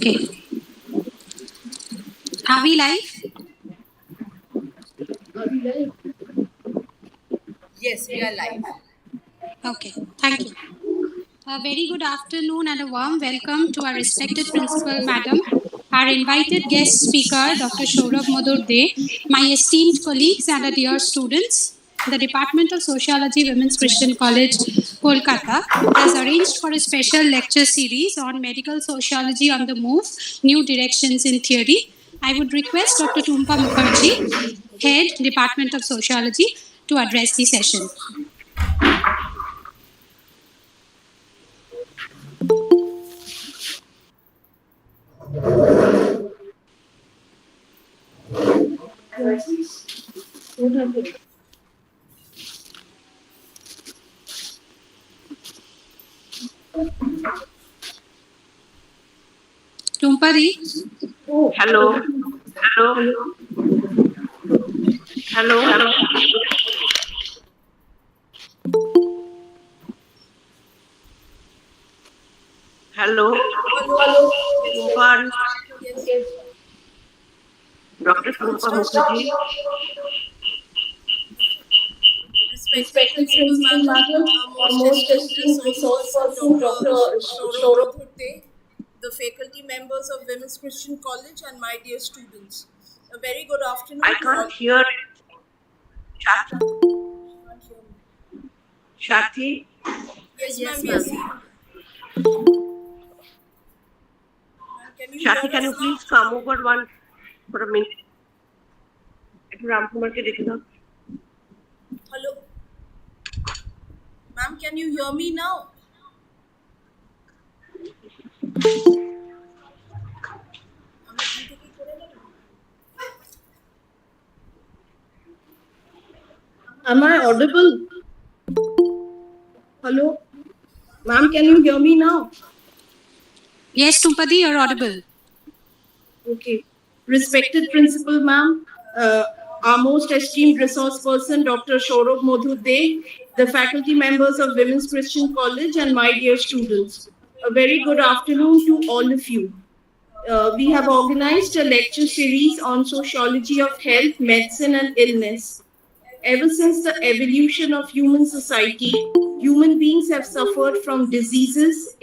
Okay. Are we live? Yes, we are live. Okay. Thank you. A very good afternoon and a warm welcome to our respected principal, madam, our invited guest speaker, Dr. Saurabh Madurde, my esteemed colleagues and our dear students. The Department of Sociology, Women's Christian College, Kolkata, has arranged for a special lecture series on medical sociology on the move, new directions in theory. I would request Dr. Tumpa Mukherjee, Head, Department of Sociology, to address the session. Tumpari? Hello. Hello. Hello. Hello. Tumpa, Yes. Dr. Tumpa Mukherjee. Respected Principal Madam, our most esteemed resource person, Dr. Saurabh Madurde, the faculty members of Women's Christian College, and my dear students. A very good afternoon I to all. can't hear Shakti. Yes, ma'am. Can you Shakti, hear can you us now? please come over one for a minute? একটু রামকুমারকে দেখে দাও। Hello. Ma'am, can you hear me now? Am I audible? Hello? Ma'am, can you hear me now? Yes, Tumpadi, you're audible. Okay. Respected Principal Ma'am, our most esteemed resource person, Dr. Saurabh Madurde, the faculty members of Women's Christian College, and my dear students. A very good afternoon to all of you. We have organized a lecture series on sociology of health, medicine, and illness. Ever since the evolution of human society, human beings have suffered from diseases,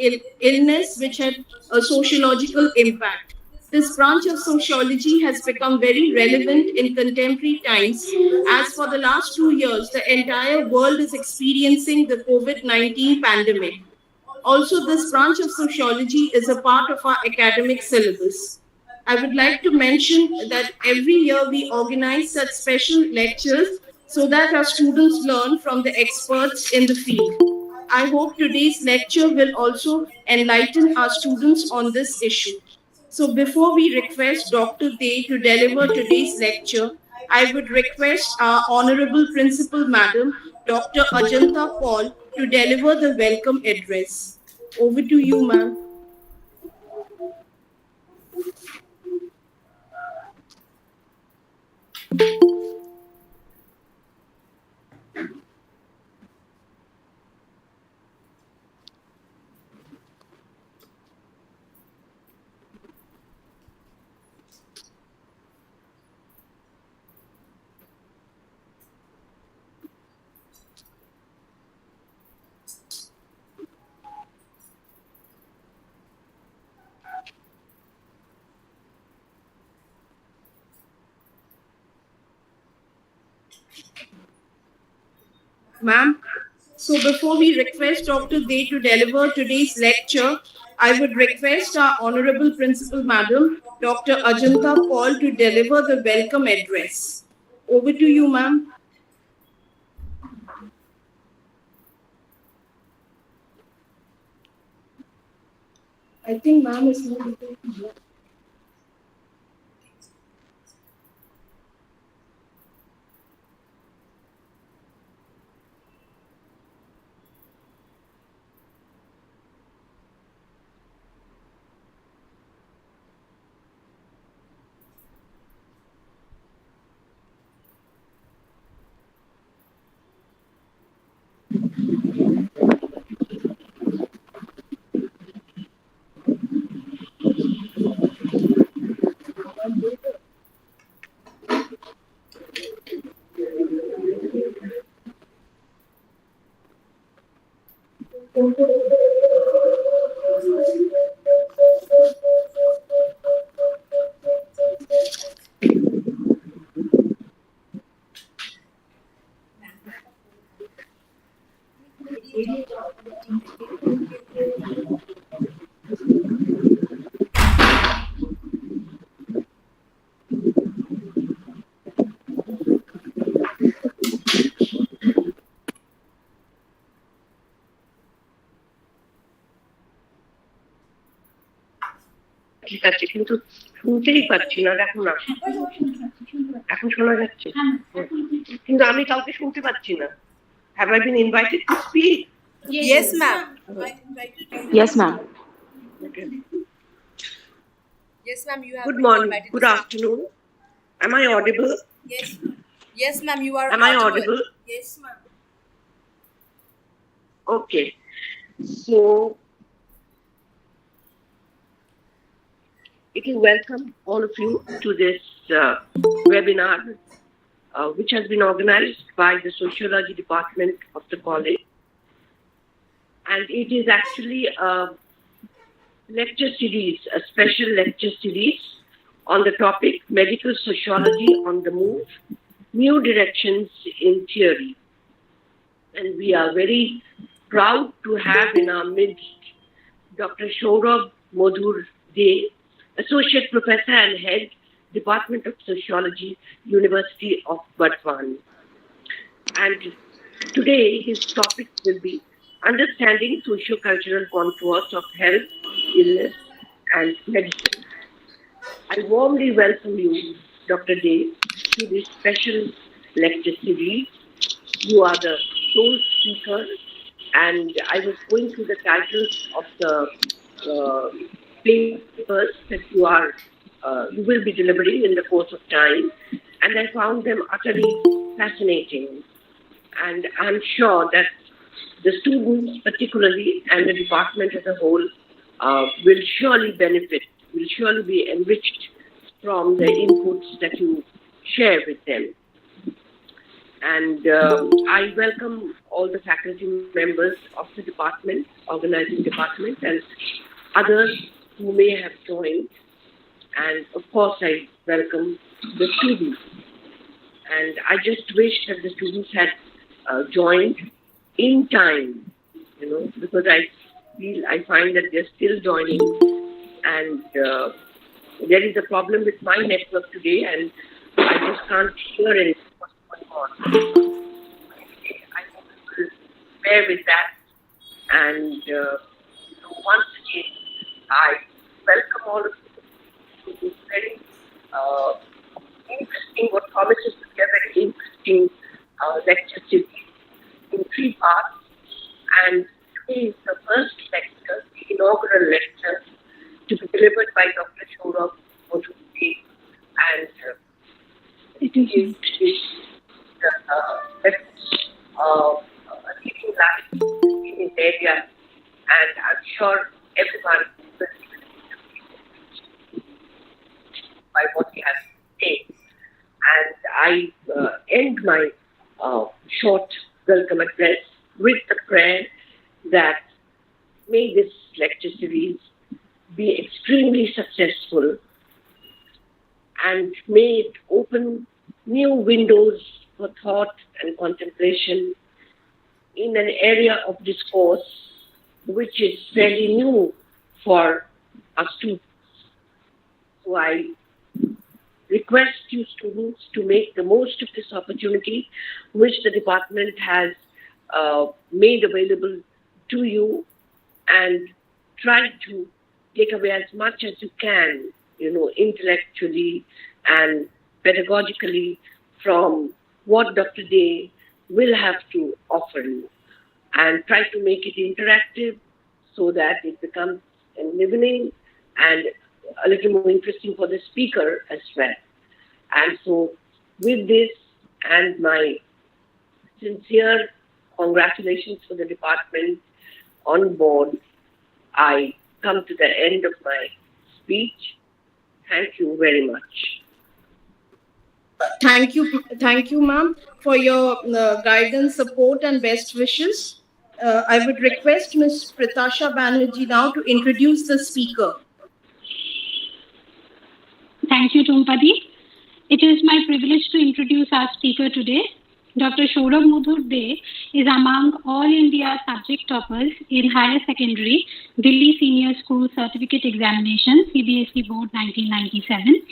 illness, which had a sociological impact. This branch of sociology has become very relevant in contemporary times, as for the last 2 years, the entire world is experiencing the COVID-19 pandemic. Also, this branch of sociology is a part of our academic syllabus. I would like to mention that every year we organize such special lectures so that our students learn from the experts in the field. I hope today's lecture will also enlighten our students on this issue. So before we request Dr. Day to deliver today's lecture, I would request our Honorable Principal Madam, Dr. Ajanta Paul, to deliver the welcome address. Over to you, ma'am. Ma'am, so before we request Dr. Day to deliver today's lecture, I would request our Honorable Principal Madam, Dr. Ajanta Paul, to deliver the welcome address. Over to you, ma'am. I think ma'am is not able to hear. ঠিক আছে, কিন্তু শুনতেই পাচ্ছি না, দেখো না। এখন শোনা যাচ্ছে, কিন্তু আমি কাউকে শুনতে পাচ্ছি না। Have I been invited to speak? Yes, ma'am. I invited you. Yes, ma'am. Okay. Yes, ma'am. You have Good been morning, invited. good afternoon. Am I audible? Yes. Yes, ma'am. You are Am I audible? Yes, ma'am. Okay. So, it is welcome all of you to this webinar, which has been organized by the Sociology Department of the college. And it is actually a lecture series, a special lecture series on the topic Medical Sociology on the Move, New Directions in Theory. And we are very proud to have in our midst Dr. Saurabh Madhur De, Associate Professor and Head, Department of Sociology, University of Burdwan. And today his topic will be Understanding Socio-Cultural Contours of Health, Illness and Medicine. I warmly welcome you, Dr. De, to this special lecture series. You are the sole speaker, and I was going through the titles of the papers that you will be delivering in the course of time, and I found them utterly fascinating. And I'm sure that the students, particularly, and the department as a whole, will surely benefit, will surely be enriched from the inputs that you share with them. And I welcome all the faculty members of the department, organizing department, and others who may have joined. And of course, I welcome the students. And I just wish that the students had joined in time, because I find that they're still joining. And there is a problem with my network today, and I just can't hear anything. I hope you will bear with that. And once again, I welcome all of you to this very interesting, what promises to be a very interesting lecture series in 3 parts. And today is the first lecture, the inaugural lecture, to be delivered by Dr. Saurabh Madhur De. And it is the leading light in this area, and I'm sure everyone will be by what he has to say. And I end my short welcome address with the prayer that may this lecture series be extremely successful, and may it open new windows for thought and contemplation in an area of discourse which is fairly new for us students. So I request you students to make the most of this opportunity which the department has made available to you, and try to take away as much as you can, intellectually and pedagogically from what Dr. De will have to offer you, and try to make it interactive so that it becomes enlivening and a little more interesting for the speaker as well. And so with this and my sincere congratulations for the department on board, I come to the end of my speech. Thank you very much. Thank you, ma'am, for your guidance, support, and best wishes. I would request Ms. Pritasha Banerjee now to introduce the speaker. Thank you, Tumpadi. It is my privilege to introduce our speaker today. Dr. Saurabh Mudhurde is among all India subject toppers in higher secondary Delhi Senior School Certificate Examination, CBSE Board 1997.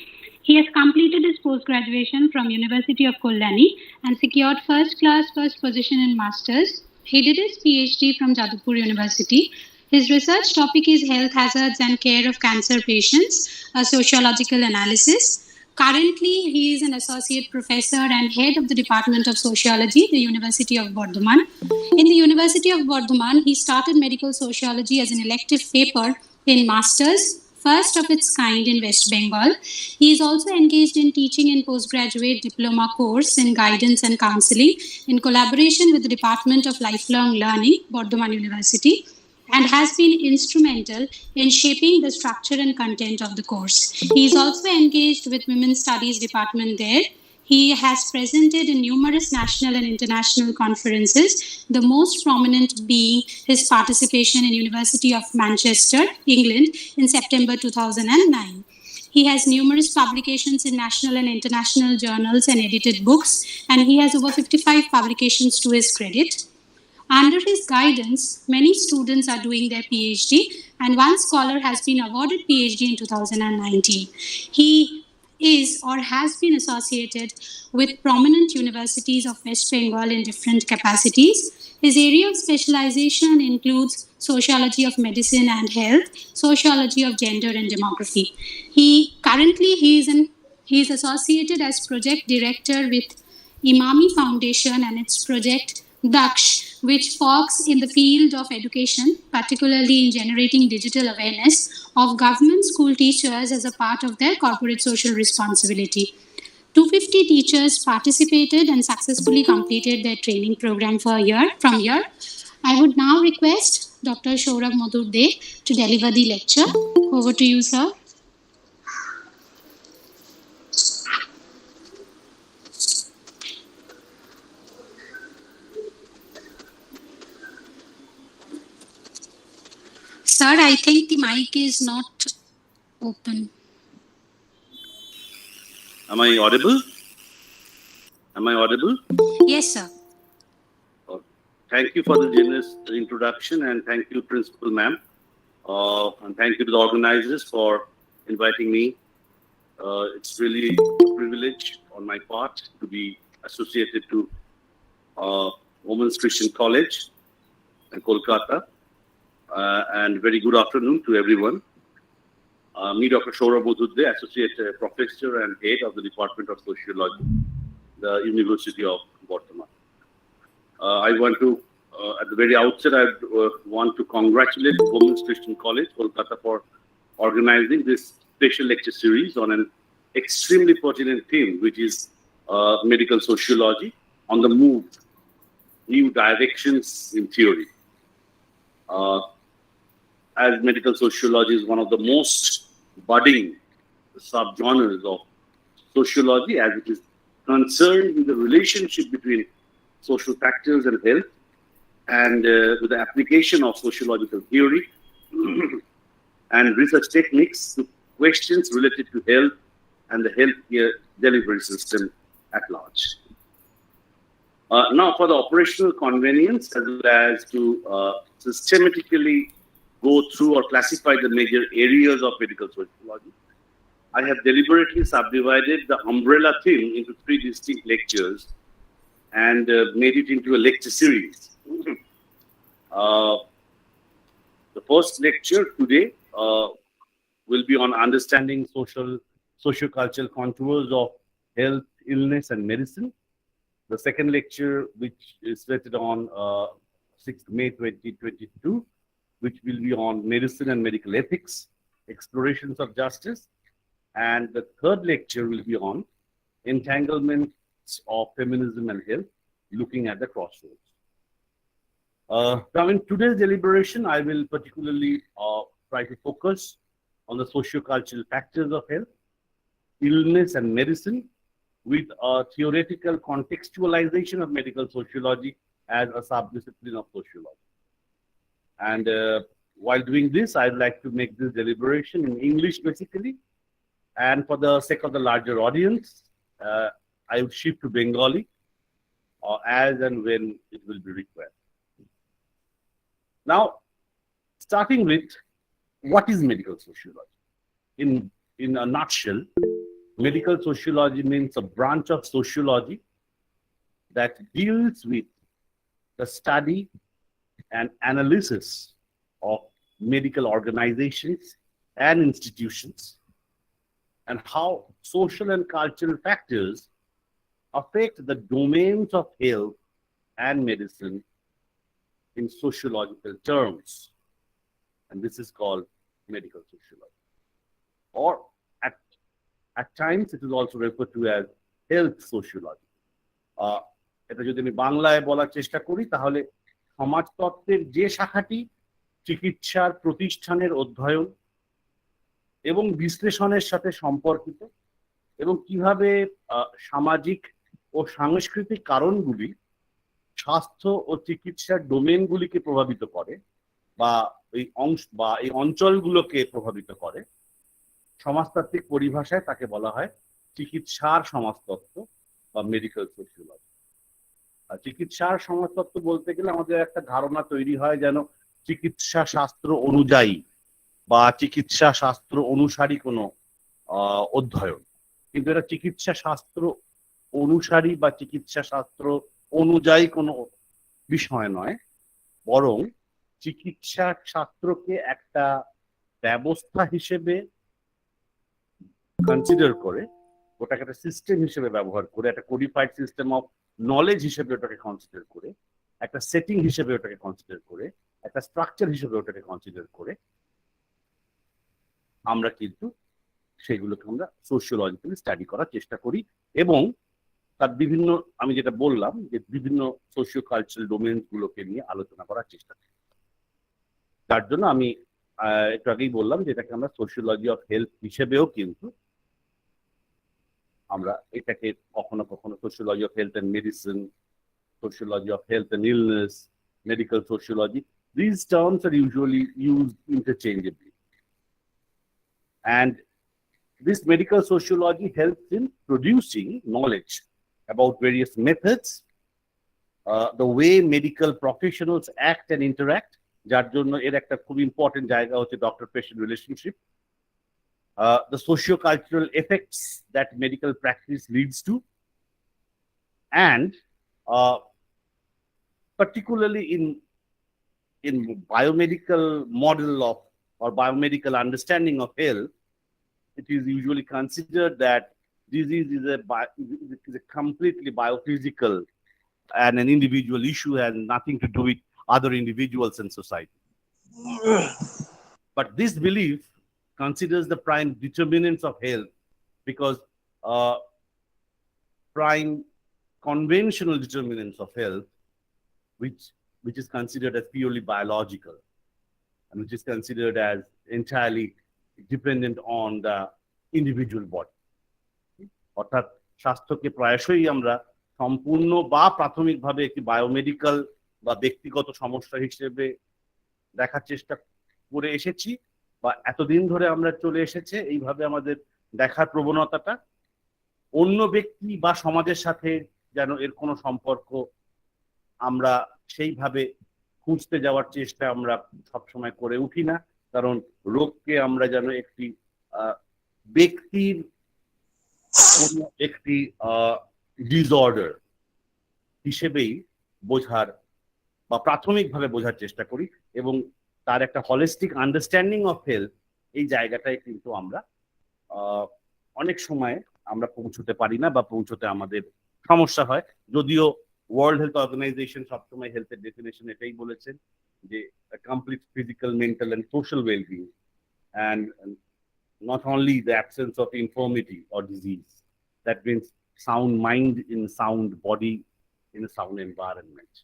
He has completed his post-graduation from University of Kolani and secured first class first position in Masters. He did his PhD from Jadavpur University. His research topic is health hazards and care of cancer patients, a sociological analysis. Currently, he is an associate professor and head of the Department of Sociology, the University of Bardhaman. In the University of Bardhaman, he started medical sociology as an elective paper in Masters, first of its kind in West Bengal. He is also engaged in teaching in postgraduate diploma course in guidance and counseling in collaboration with the Department of Lifelong Learning, Bardhaman University, and has been instrumental in shaping the structure and content of the course. He is also engaged with Women's Studies Department there. He has presented in numerous national and international conferences, the most prominent being his participation in University of Manchester, England in September 2009. He has numerous publications in national and international journals and edited books, and he has over 55 publications to his credit. Under his guidance, many students are doing their PhD, and one scholar has been awarded PhD in 2019. He is or has been associated with prominent universities of West Bengal in different capacities. His area of specialization includes sociology of medicine and health, sociology of gender and demography. He is associated as project director with Imami Foundation and its project Daksh, which focuses in the field of education, particularly in generating digital awareness of government school teachers as a part of their corporate social responsibility. 250 teachers participated and successfully completed their training program from here. I would now request Dr. Saurabh Madurde to deliver the lecture. Over to you, sir. Sir, I think the mic is not open. Am I audible? Am I audible? Yes, sir. Thank you for the generous introduction, and thank you, Principal Ma'am. And thank you to the organizers for inviting me. It's really a privilege on my part to be associated to Women's Christian College in Kolkata. And very good afternoon to everyone. Me, Dr. Saurabh Madhurde, Associate Professor and Head of the Department of Sociology, the University of Bardhaman. I want to, at the very outset, I want to congratulate Women's Christian College, Kolkata, for organizing this special lecture series on an extremely pertinent theme, which is medical sociology on the move, new directions in theory. As medical sociology is one of the most budding subgenres of sociology, as it is concerned with the relationship between social factors and health, and with the application of sociological theory and research techniques to questions related to health and the healthcare delivery system at large. Now, for the operational convenience, as well as to systematically go through or classify the major areas of medical sociology, I have deliberately subdivided the umbrella theme into 3 distinct lectures and made it into a lecture series. The first lecture today will be on understanding socio-cultural contours of health, illness, and medicine. The second lecture, which is slated on 6th May 2022, which will be on medicine and medical ethics, explorations of justice. And the third lecture will be on entanglements of feminism and health, looking at the crossroads. Now, in today's deliberation, I will particularly try to focus on the socio-cultural factors of health, illness, and medicine, with a theoretical contextualization of medical sociology as a subdiscipline of sociology. And while doing this, I'd like to make this deliberation in English basically. And for the sake of the larger audience, I would shift to Bengali as and when it will be required. Now, starting with what is medical sociology? In a nutshell, medical sociology means a branch of sociology that deals with the study and analysis of medical organizations and institutions, and how social and cultural factors affect the domains of health and medicine in sociological terms. And this is called medical sociology. Or at times it is also referred to as health sociology. এটা যদি আমি বাংলায় বলার চেষ্টা করি তাহলে সমাজতত্ত্বের যে শাখাটি চিকিৎসার প্রতিষ্ঠানের অধ্যয়ন এবং বিশ্লেষণের সাথে সম্পর্কিত এবং কিভাবে সামাজিক ও সাংস্কৃতিক কারণগুলি স্বাস্থ্য ও চিকিৎসার ডোমেনগুলিকে প্রভাবিত করে বা এই অঞ্চলগুলোকে প্রভাবিত করে, সমাজতাত্ত্বিক পরিভাষায় তাকে বলা হয় চিকিৎসার সমাজতত্ত্ব বা মেডিকেল সোশিওলজি। আর চিকিৎসার সমাজতত্ত্ব বলতে গেলে আমাদের একটা ধারণা তৈরি হয় যেন চিকিৎসা শাস্ত্র অনুযায়ী বা চিকিৎসা শাস্ত্র অনুসারী কোনো অধ্যয়ন, কিন্তু এটা চিকিৎসা শাস্ত্র অনুসারী বা চিকিৎসা শাস্ত্র অনুযায়ী কোনো বিষয় নয়, বরং চিকিৎসা শাস্ত্রকে একটা ব্যবস্থা হিসেবে কনসিডার করে, ওটাকে একটা সিস্টেম হিসেবে ব্যবহার করে, একটা কোডিফাইড সিস্টেম অফ নলেজ হিসেবে ওটাকে কনসিডার করে, একটা সেটিং হিসেবে ওটাকে কনসিডার করে, একটা স্ট্রাকচার হিসেবে ওটাকে কনসিডার করে আমরা কিন্তু সেগুলোকে আমরা সোশিওলজিক্যালি স্টাডি করার চেষ্টা করি এবং তার বিভিন্ন, আমি যেটা বললাম যে বিভিন্ন সোশিও কালচারাল ডোমেন গুলোকে নিয়ে আলোচনা করার চেষ্টা করি। তার জন্য আমি একটু আগেই বললাম যে এটাকে আমরা সোশিওলজি অফ হেলথ হিসেবেও কিন্তু আমরা এটাকে কখনো কখনো sociology of health and medicine, sociology of health and illness, medical sociology, these terms are usually used interchangeably. And this medical sociology helps in producing knowledge about various methods, the way medical professionals act and interact, যার জন্য এর একটা খুব important জায়গা হচ্ছে doctor patient relationship, the socio-cultural effects that medical practice leads to, and particularly in biomedical model of or biomedical understanding of health, it is usually considered that disease is a completely biophysical and an individual issue, has nothing to do with other individuals in society. But this belief considers the prime determinants of health because prime conventional determinants of health, which is considered as purely biological and which is considered as entirely dependent on the individual body. অর্থাৎ স্বাস্থ্যকে প্রায়শই আমরা সম্পূর্ণ বা প্রাথমিকভাবে একটি biomedical বা ব্যক্তিগত সমস্যা হিসেবে দেখার চেষ্টা করে এসেছি বা এতদিন ধরে আমরা চলে এসেছে এইভাবে আমাদের দেখার প্রবণতাটা অন্য ব্যক্তি বা সমাজের সাথে যেন এর কোনো সম্পর্ক আমরা সেইভাবে খুঁজতে যাওয়ার চেষ্টা আমরা সবসময় করে উঠি না, কারণ রোগকে আমরা যেন একটি ব্যক্তির একটি ডিসঅর্ডার হিসেবেই বোঝার বা প্রাথমিকভাবে বোঝার চেষ্টা করি এবং তার একটা হলিস্টিক আন্ডারস্ট্যান্ডিং অফ হেলথ এই জায়গাটায় কিন্তু আমরা অনেক সময় আমরা পৌঁছতে পারি না বা পৌঁছতে আমাদের সমস্যা হয়। যদিও ওয়ার্ল্ড হেলথ অর্গানাইজেশন সবসময় হেলথের ডেফিনেশন এটাই বলেছেন যে complete physical, mental and social wellbeing, and not only the absence of infirmity or disease, that means sound mind in sound body in a sound environment.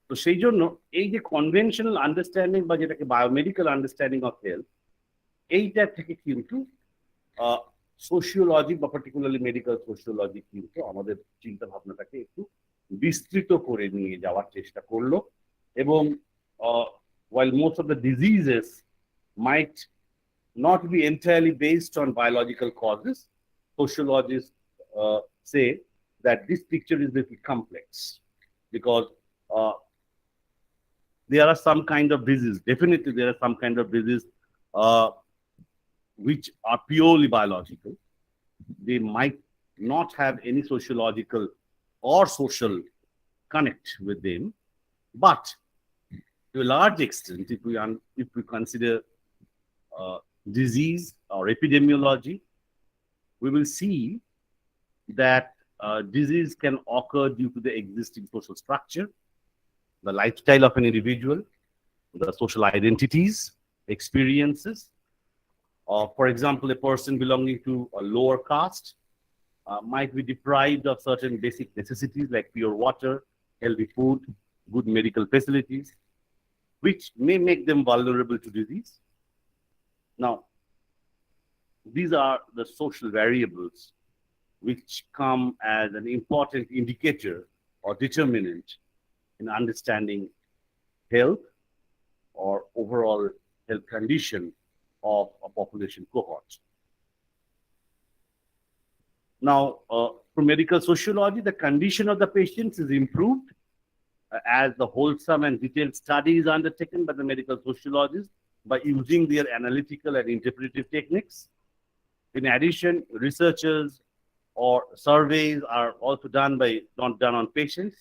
তো সেই জন্য এই যে কনভেনশনাল আন্ডারস্ট্যান্ডিং বা যেটাকে বায়োমেডিক্যাল আন্ডারস্ট্যান্ডিং অফ হেলথ, এইটা থেকে কিন্তু সোশিওলজি বা পার্টিকুলারলি মেডিকেল সোশিওলজি কিন্তু আমাদের চিন্তা ভাবনাটাকে একটু বিস্তৃত করে নিয়ে যাওয়ার চেষ্টা করলো এবং while most of the diseases might not be entirely based on biological causes, sociologists say that this picture is little complex because there are some kind of disease. Definitely, there are some kind of disease which are purely biological. They might not have any sociological or social connect with them, but to a large extent, if we consider disease or epidemiology, we will see that disease can occur due to the existing social structure, the lifestyle of an individual, the social identities, experiences. For example, a person belonging to a lower caste might be deprived of certain basic necessities like pure water, healthy food, good medical facilities, which may make them vulnerable to disease. Now, these are the social variables which come as an important indicator or determinant in understanding health or overall health condition of a population cohort. Now, for medical sociology, the condition of the patients is improved as the wholesome and detailed study is undertaken by the medical sociologists by using their analytical and interpretive techniques. In addition, researchers or surveys are also done on patients,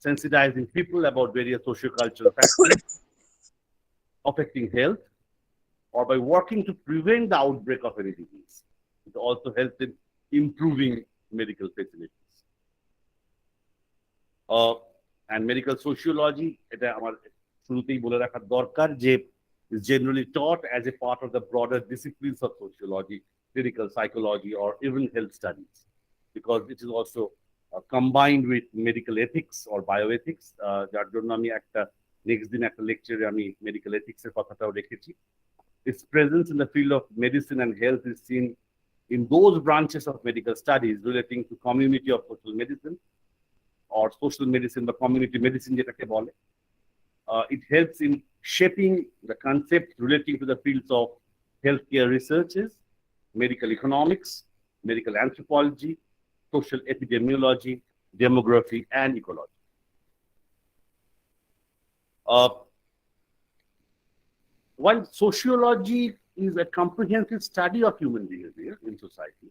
sensitizing people about various socio-cultural factors affecting health, or by working to prevent the outbreak of any disease. It also helps in improving medical facilities. And medical sociology, এটা আমার শুরুতেই বলে রাখা দরকার যে is generally taught as a part of the broader disciplines of sociology, clinical psychology, or even health studies, because it is also combined with medical ethics or bioethics. যার জন্য আমি next দিন একটা লেকচারে আমি medical ethics এর কথাটাও রেখেছি. Its presence in the field of medicine and health is seen in those branches of medical studies relating to community of social medicine or social medicine, the community medicine যেটাকে বলে. It helps in shaping the concepts relating to the fields of healthcare researches, medical economics, medical anthropology, social epidemiology, demography, and ecology. While sociology is a comprehensive study of human behavior in society,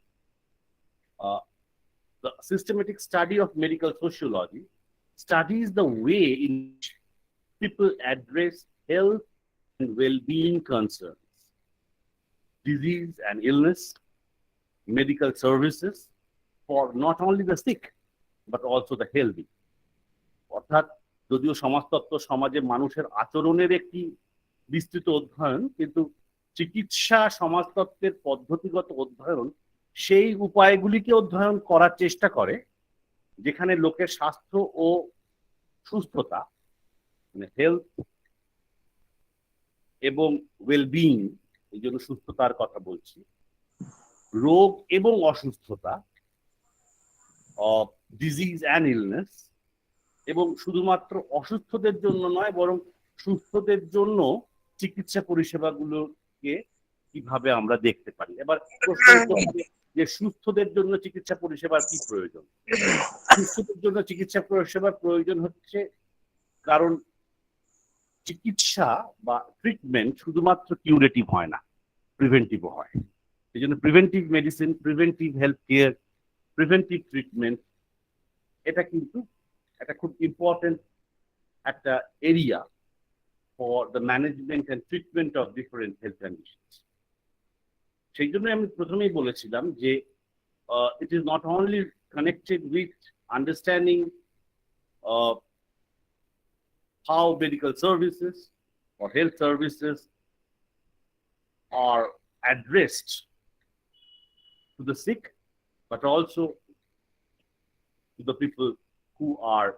the systematic study of medical sociology studies the way in which people address health and well-being concerns, disease and illness, medical services for not only the sick, but also the healthy. অর্থাৎ যদিও সমাজতত্ত্ব সমাজে মানুষের আচরণের একটি বিস্তৃত অধ্যয়ন, কিন্তু চিকিৎসা সমাজতত্ত্বের পদ্ধতিগত অধ্যয়ন সেই উপায়গুলিকে অধ্যয়ন করার চেষ্টা করে যেখানে লোকের স্বাস্থ্য ও সুস্থতা, মানে হেলথ এবং ওয়েলবিং, এই জন্য সুস্থতার কথা বলছি, রোগ এবং অসুস্থতা, ডিজিজ অ্যান্ড ইলনেস, এবং শুধুমাত্র অসুস্থদের জন্য নয় বরং সুস্থদের জন্য চিকিৎসা পরিষেবাগুলোকে কিভাবে আমরা দেখতে পারি। এবার প্রশ্ন যে সুস্থদের জন্য চিকিৎসা পরিষেবার কি প্রয়োজন? সুস্থদের জন্য চিকিৎসা পরিষেবার প্রয়োজন হচ্ছে কারণ চিকিৎসা বা ট্রিটমেন্ট শুধুমাত্র কিউরেটিভ হয় না, প্রিভেন্টিভও হয়। এই জন্য preventive medicine, preventive health care, preventive treatment এটা কিন্তু একটা খুব ইম্পর্টেন্ট একটা area for the management and treatment of different health conditions. সেই জন্য আমি প্রথমেই বলেছিলাম যে it is not only connected with understanding how medical services or health services are addressed to the sick, but also to the people who are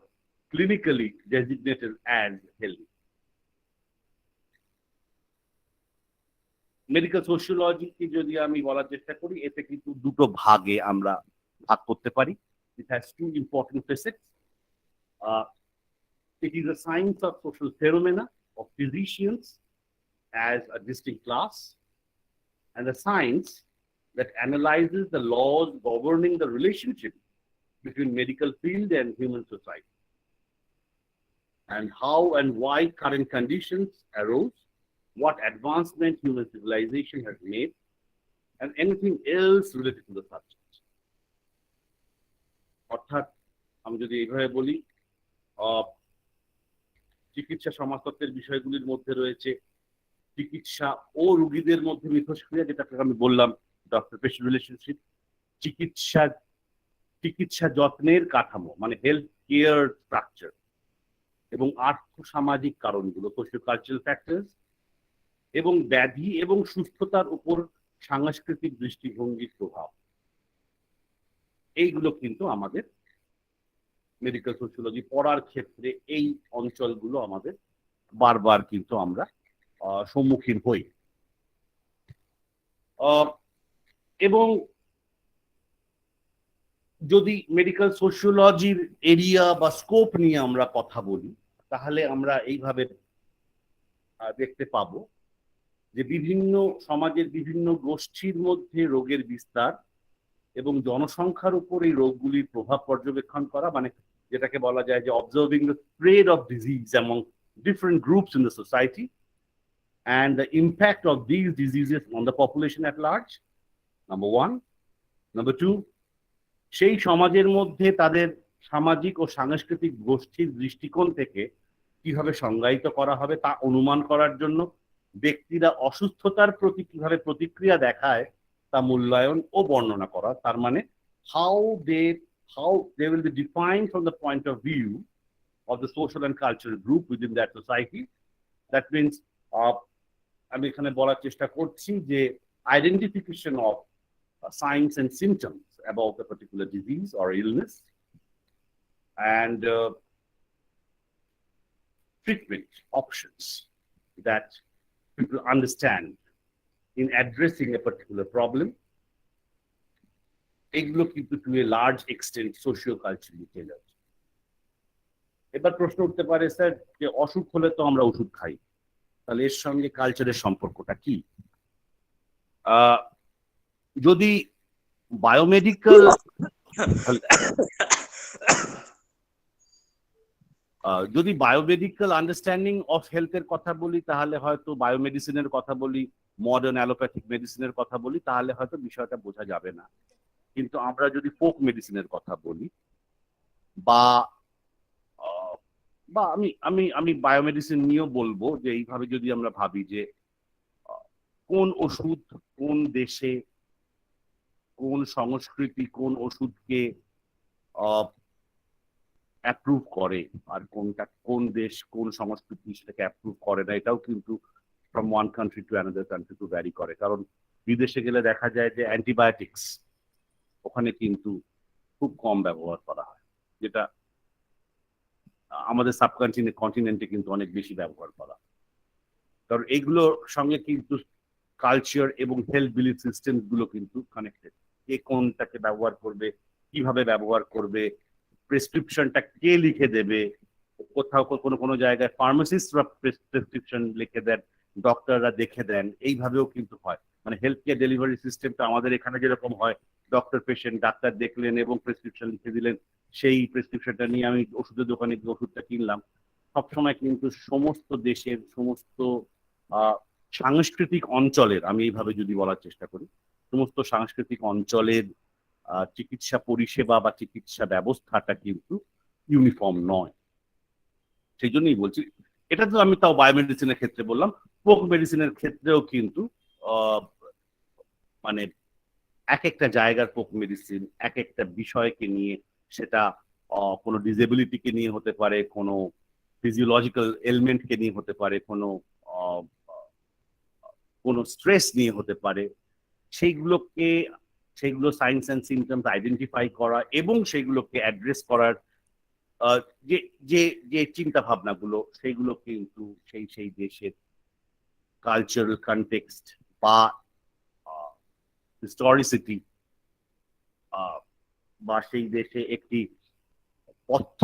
clinically designated as healthy. Medical সোশিওলজিকে যদি আমি বলার চেষ্টা করি, এতে কিন্তু দুটো ভাগে আমরা ভাগ করতে পারি। It has two important facets. It is a science of social phenomena of physicians as a distinct class, and a science that analyzes the laws governing the relationship between medical field and human society, and how and why current conditions arose, what advancement human civilization has made, and anything else related to the subject. অর্থাৎ আমি যদি এইভাবে বলি, চিকিৎসা সমাজতত্ত্বের বিষয়গুলির মধ্যে রয়েছে চিকিৎসা ও রোগীদের মধ্যে মিথস্ক্রিয়া, যেটাকে আমি বললাম ডক্টর পেশেন্ট রিলেশনশিপ, চিকিৎসা যত্নের কাঠামো মানে হেলথ কেয়ার স্ট্রাকচার, এবং আর্থ-সামাজিক কারণগুলো সোশিও-কালচারাল ফ্যাক্টরস, এবং ব্যাধি এবং সুস্থতার উপর সাংস্কৃতিক দৃষ্টিভঙ্গির প্রভাব। এইগুলো কিন্তু আমাদের মেডিকেল সোশিওলজি পড়ার ক্ষেত্রে এই অঞ্চলগুলো আমাদের বারবার কিন্তু আমরা সম্মুখীন হই। এবং যদি মেডিকেল সোশিওলজির এরিয়া বা স্কোপ নিয়ে আমরা কথা বলি, তাহলে আমরা এইভাবে দেখতে পাবো যে বিভিন্ন সমাজের বিভিন্ন গোষ্ঠীর মধ্যে রোগের বিস্তার এবং জনসংখ্যার উপর এই রোগগুলির প্রভাব পর্যবেক্ষণ করা, মানে যেটাকে বলা যায় যে observing the spread of disease among different groups in the society and the impact of these diseases on the population at large, number one. Number two, সেই সমাজের মধ্যে তাদের সামাজিক ও সাংস্কৃতিক গোষ্ঠীর দৃষ্টিকোণ থেকে কিভাবে সংজ্ঞায়িত করা হবে তা অনুমান করার জন্য ব্যক্তিরা অসুস্থতার প্রতি কিভাবে প্রতিক্রিয়া দেখায় তা মূল্যায়ন ও বর্ণনা করা। তার মানে how they will be defined from the point of view of the social and cultural group within that society. That means আমি এখানে বলার চেষ্টা করছি যে identification of signs and symptoms about a particular disease or illness, and treatment options that people understand in addressing a particular problem. এগুলো কিন্তু to a large extent socio-culturally tailored. এবার প্রশ্ন উঠতে পারে, স্যার যে অসুখ হলে তো আমরা ওষুধ খাই, তাহলে এর সঙ্গে কালচারের সম্পর্কটা কি? যদি বায়োমেডিক্যাল আন্ডারস্ট্যান্ডিং অফ হেলথের কথা বলি, তাহলে হয়তো বায়োমেডিসিনের কথা বলি, মডার্ন অ্যালোপ্যাথিক মেডিসিনের কথা বলি, তাহলে হয়তো বিষয়টা বোঝা যাবে না। কিন্তু আমরা যদি ফোক মেডিসিনের কথা বলি বা আমি বায়োমেডিসিন নিয়েও বলবো যে এইভাবে যদি আমরা ভাবি যে কোন ওষুধ কোন দেশে কোন সংস্কৃতি কোন ওষুধকে অ্যাপ্রুভ করে আর কোন দেশ কোন সংস্কৃতি সেটাকে অ্যাপ্রুভ করে না, এটাও কিন্তু from one country to another country to vary করে। কারণ বিদেশে গেলে দেখা যায় যে অ্যান্টিবায়োটিক্স ওখানে কিন্তু খুব কম ব্যবহার করা হয়, যেটা আমাদের সাবকন্টিনেন্টে কিন্তু অনেক বেশি ব্যবহার করা। কারণ এইগুলোর সঙ্গে কিন্তু কালচার এবং হেলথ বিলিফ সিস্টেম গুলো কিন্তু কানেক্টেড। কে কোনটাকে ব্যবহার করবে, কিভাবে ব্যবহার করবে, প্রেসক্রিপশনটা কে লিখে দেবে, কোথাও কোনো জায়গায় ফার্মাসিস্টরা প্রেসক্রিপশন লিখে দেন, ডক্টররা দেখে দেন, এইভাবেও কিন্তু হয়। মানে হেলথ কেয়ার ডেলিভারি সিস্টেমটা আমাদের এখানে যেরকম হয়, ডক্টর পেশেন্ট, ডাক্তার দেখলেন এবং প্রেসক্রিপশন লিখে দিলেন, সেই প্রেসক্রিপশনটা নিয়ে আমি ওষুধের দোকানে গিয়ে ওষুধটা কিনলাম। সবসময় কিন্তু সমস্ত দেশের সমস্ত সাংস্কৃতিক অঞ্চলের, আমি এইভাবে যদি বলার চেষ্টা করি, সমস্ত সাংস্কৃতিক অঞ্চলের চিকিৎসা পরিষেবা বা চিকিৎসা ব্যবস্থাটা কিন্তু ইউনিফর্ম নয়। সেই জন্যই বলছি, এটা তো আমি তাও বায়োমেডিসিনের ক্ষেত্রে বললাম। ফোক মেডিসিনের ক্ষেত্রেও কিন্তু মানে এক একটা জায়গার ফোক মেডিসিন এক একটা বিষয়কে নিয়ে, সেটা কোনো ডিসেবিলিটিকে নিয়ে হতে পারে, কোনো ফিজিওলজিক্যাল এলিমেন্টকে নিয়ে হতে পারে, কোনো স্ট্রেস নিয়ে হতে পারে, সেইগুলো সাইন্স অ্যান্ড সিমটমস আইডেন্টিফাই করা এবং সেইগুলোকে অ্যাড্রেস করার যে চিন্তা ভাবনাগুলো, সেইগুলো কিন্তু সেই দেশের কালচারাল কনটেক্সট বা হিস্টোরিসিটি বা সেই দেশে একটি পথ্য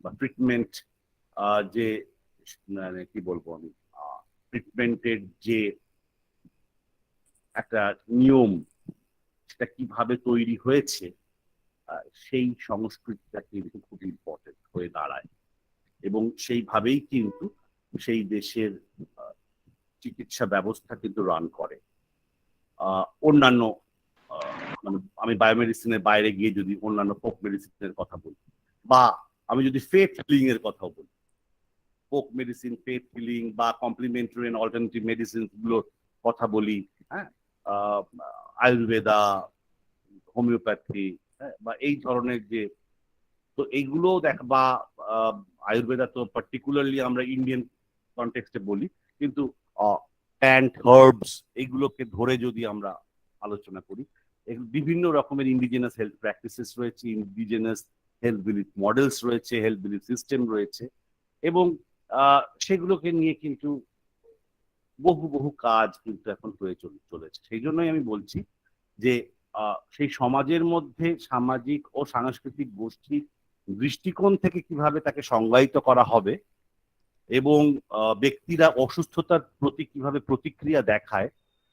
বা ট্রিটমেন্ট যে মানে কি বলবো আমি, ট্রিটমেন্টের যে একটা নিয়ম সেটা কিভাবে তৈরি হয়েছে, সেই সংস্কৃতিটা কিন্তু খুব ইম্পর্টেন্ট হয়ে দাঁড়ায়, এবং সেইভাবেই কিন্তু সেই দেশের চিকিৎসা ব্যবস্থা কিন্তু রান করে। অন্যান্য মানে আমি বায়োমেডিসিনের বাইরে গিয়ে যদি অন্যান্য ফোক মেডিসিনের কথা বলি, বা আমি যদি ফেথ হিলিং এর কথাও বলি, ফোক মেডিসিন, ফেথ হিলিং বা কমপ্লিমেন্টারি এন্ড অল্টারনেটিভ মেডিসিন গুলোর কথা বলি, হ্যাঁ, আয়ুর্বেদা, হোমিওপ্যাথি, বা এই ধরনের যে, তো এইগুলো দেখ, বা আয়ুর্বেদা তো পার্টিকুলারলি আমরা ইন্ডিয়ান কনটেক্সটে বলি, কিন্তু প্ল্যান্ট হার্বস এইগুলোকে ধরে যদি আমরা আলোচনা করি, বিভিন্ন রকমের ইন্ডিজিনাস হেলথ প্র্যাকটিসেস রয়েছে, ইন্ডিজিনাস হেলথ বিলিফ মডেলস রয়েছে, হেলথ বিলিফ সিস্টেম রয়েছে, এবং সেগুলোকে নিয়ে কিন্তু বহু বহু কাজ কিন্তু এখন হয়ে চলেছে। সেই জন্যই আমি বলছি যে সেই সমাজের মধ্যে সামাজিক ও সাংস্কৃতিক গোষ্ঠীর দৃষ্টিকোণ থেকে কিভাবে তাকে সংজ্ঞায়িত করা হবে, এবং ব্যক্তিরা অসুস্থতার প্রতি কিভাবে প্রতিক্রিয়া দেখায়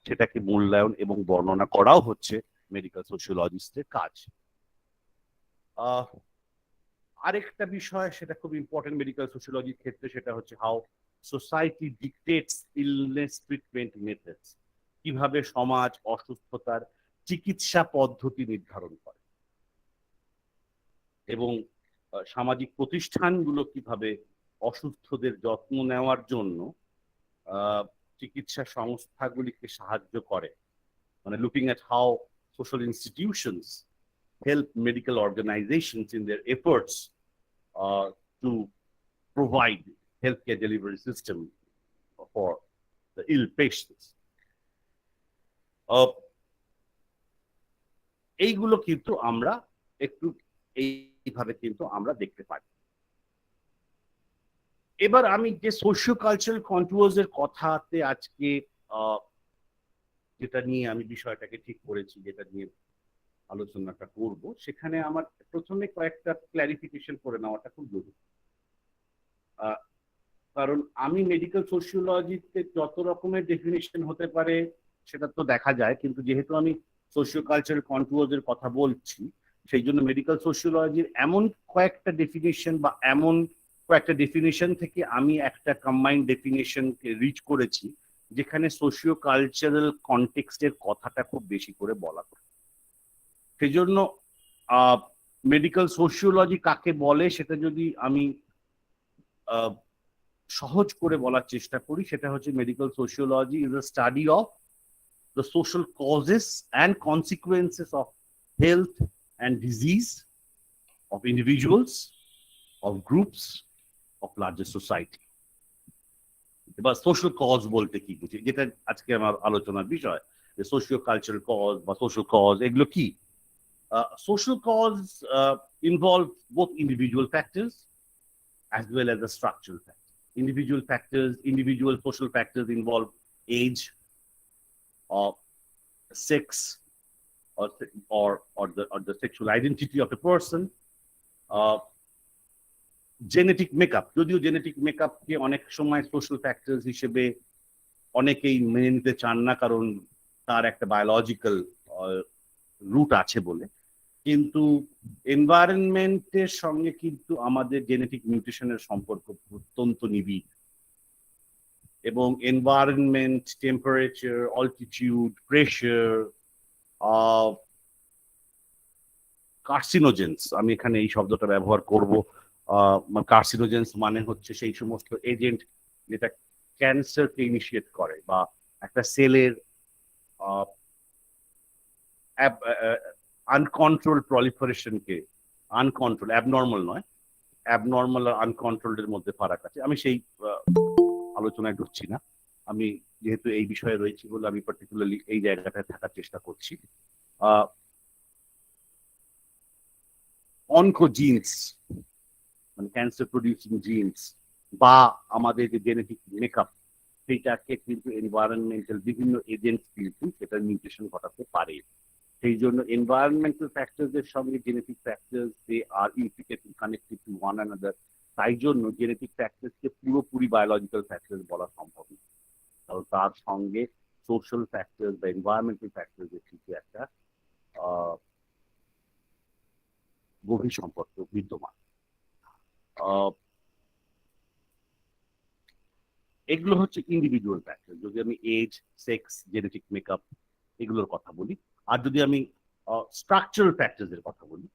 সেটাকে মূল্যায়ন এবং বর্ণনা করাও হচ্ছে মেডিকেল সোশিওলজিস্টের কাজ। আরেকটা বিষয়, সেটা খুব ইম্পর্টেন্ট মেডিকেল সোশিওলজির ক্ষেত্রে, সেটা হচ্ছে how society ডিকটেটস illness treatment methods, কিভাবে সমাজ অসুস্থতার চিকিৎসা পদ্ধতি নির্ধারণ করে, এবং সামাজিক প্রতিষ্ঠানগুলো কিভাবে অসুস্থদের যত্ন নেওয়ার জন্য চিকিৎসা সংস্থাগুলিকে সাহায্য করে, মানে looking at how social institutions help medical organizations in their efforts to provide healthcare delivery system for the ill patients. এইগুলো কিন্তু আমরা একটু এইভাবে কিন্তু আমরা দেখতে পারি। এবার আমি যে সোশিও কালচারাল কন্ট্রোলস এর কথাতে আজকে যেটা নিয়ে আমি বিষয়টাকে ঠিক করেছি, যেটা নিয়ে আলোচনাটা করব, সেখানে আমার প্রথমে কয়েকটা ক্ল্যারিফিকেশন করে নেওয়াটা খুব জরুরি। কারণ আমি মেডিকেল সোশিওলজিতে যত রকমের ডেফিনিশন হতে পারে সেটা তো দেখা যায়, কিন্তু যেহেতু আমি সোশিও কালচারাল কন্ট্রোলস এর কথা বলছি, সেই জন্য মেডিকেল সোশিওলজির এমন কয়েকটা ডেফিনিশন বা এমন কয়েকটা ডেফিনিশন থেকে আমি একটা কম্বাইন্ড ডেফিনিশনকে রিচ করেছি, যেখানে সোশিও কালচারাল কনটেক্সটের কথাটা খুব বেশি করে বলা হয়। সেই জন্য মেডিকেল সোশিওলজি কাকে বলে সেটা যদি আমি সহজ করে বলার চেষ্টা করি, সেটা হচ্ছে medical sociology is a study of the social causes and consequences of health and disease of individuals, of groups, of larger society. এবার সোশ্যাল কজ বলতে কি বুঝি, যেটা আজকে আমার আলোচনার বিষয়, যে সোশিও কালচারাল কজ বা সোশ্যাল কজ এগুলো কি? Social cause involve both individual factors as well as the structural factors. Individual social factors involve age, or sex, or the sexual identity of the person, genetic makeup. যদিও genetic মেকআপকে অনেক সময় social factors হিসেবে অনেকেই মেনে নিতে চান না, কারণ তার একটা বায়োলজিক্যাল রুট আছে বলে, কিন্তু এনভায়রনমেন্টের সঙ্গে কিন্তু আমাদের জেনেটিক মিউটেশনের সম্পর্ক অত্যন্ত নিবিড়, এবং এনভায়রনমেন্ট, টেম্পারেচার, অল্টিটিউড, প্রেশার, কার্সিনোজেন্স, আমি এখানে এই শব্দটা ব্যবহার করব। কার্সিনোজেন্স মানে হচ্ছে সেই সমস্ত এজেন্ট যেটা ক্যান্সারকে ইনিশিয়েট করে, বা একটা সেলের আনকন্ট্রোল প্রলিফারেশনকে, আনকন্ট্রোল, অ্যাবনর্মাল নয়, অ্যাবনর্মাল আর আনকন্ট্রোলড এর মধ্যে ফারাক আছে। আমি সেই আলোচনায় ঢুকছি না, আমি যেহেতু এই বিষয়ে রয়েছি বলে আমি পার্টিকুলারলি এই জায়গাটায় থাকার চেষ্টা করছি। অনকোজিনস মানে ক্যান্সার প্রডিউসিং জিনস, বা আমাদের যে জেনেটিক মেকআপ, সেইটাকে কিন্তু এনভায়রনমেন্টাল বিভিন্ন এজেন্ট কিন্তু সেটা মিউটেশন ঘটাতে পারে। সেই জন্য এনভায়রনমেন্টাল ফ্যাক্টরস এর সঙ্গে genetic factors, they are intricately connected to one another, তাই জন্য জেনেটিক ফ্যাক্টরসকে পুরোপুরি বায়োলজিক্যাল ফ্যাক্টর বলা সম্ভব না, কারণ তার সঙ্গে সোশ্যাল ফ্যাক্টর বা এনভায়রনমেন্টাল ফ্যাক্টরের কিছু একটা গভীর সম্পর্ক বিদ্যমান। এগুলো হচ্ছে ইন্ডিভিজুয়াল ফ্যাক্টর, যদি আমি এজ, সেক্স, জেনেটিক মেকআপ এগুলোর কথা বলি। আর যদি আমি স্ট্রাকচারাল ফ্যাক্টরস এর কথা বলি,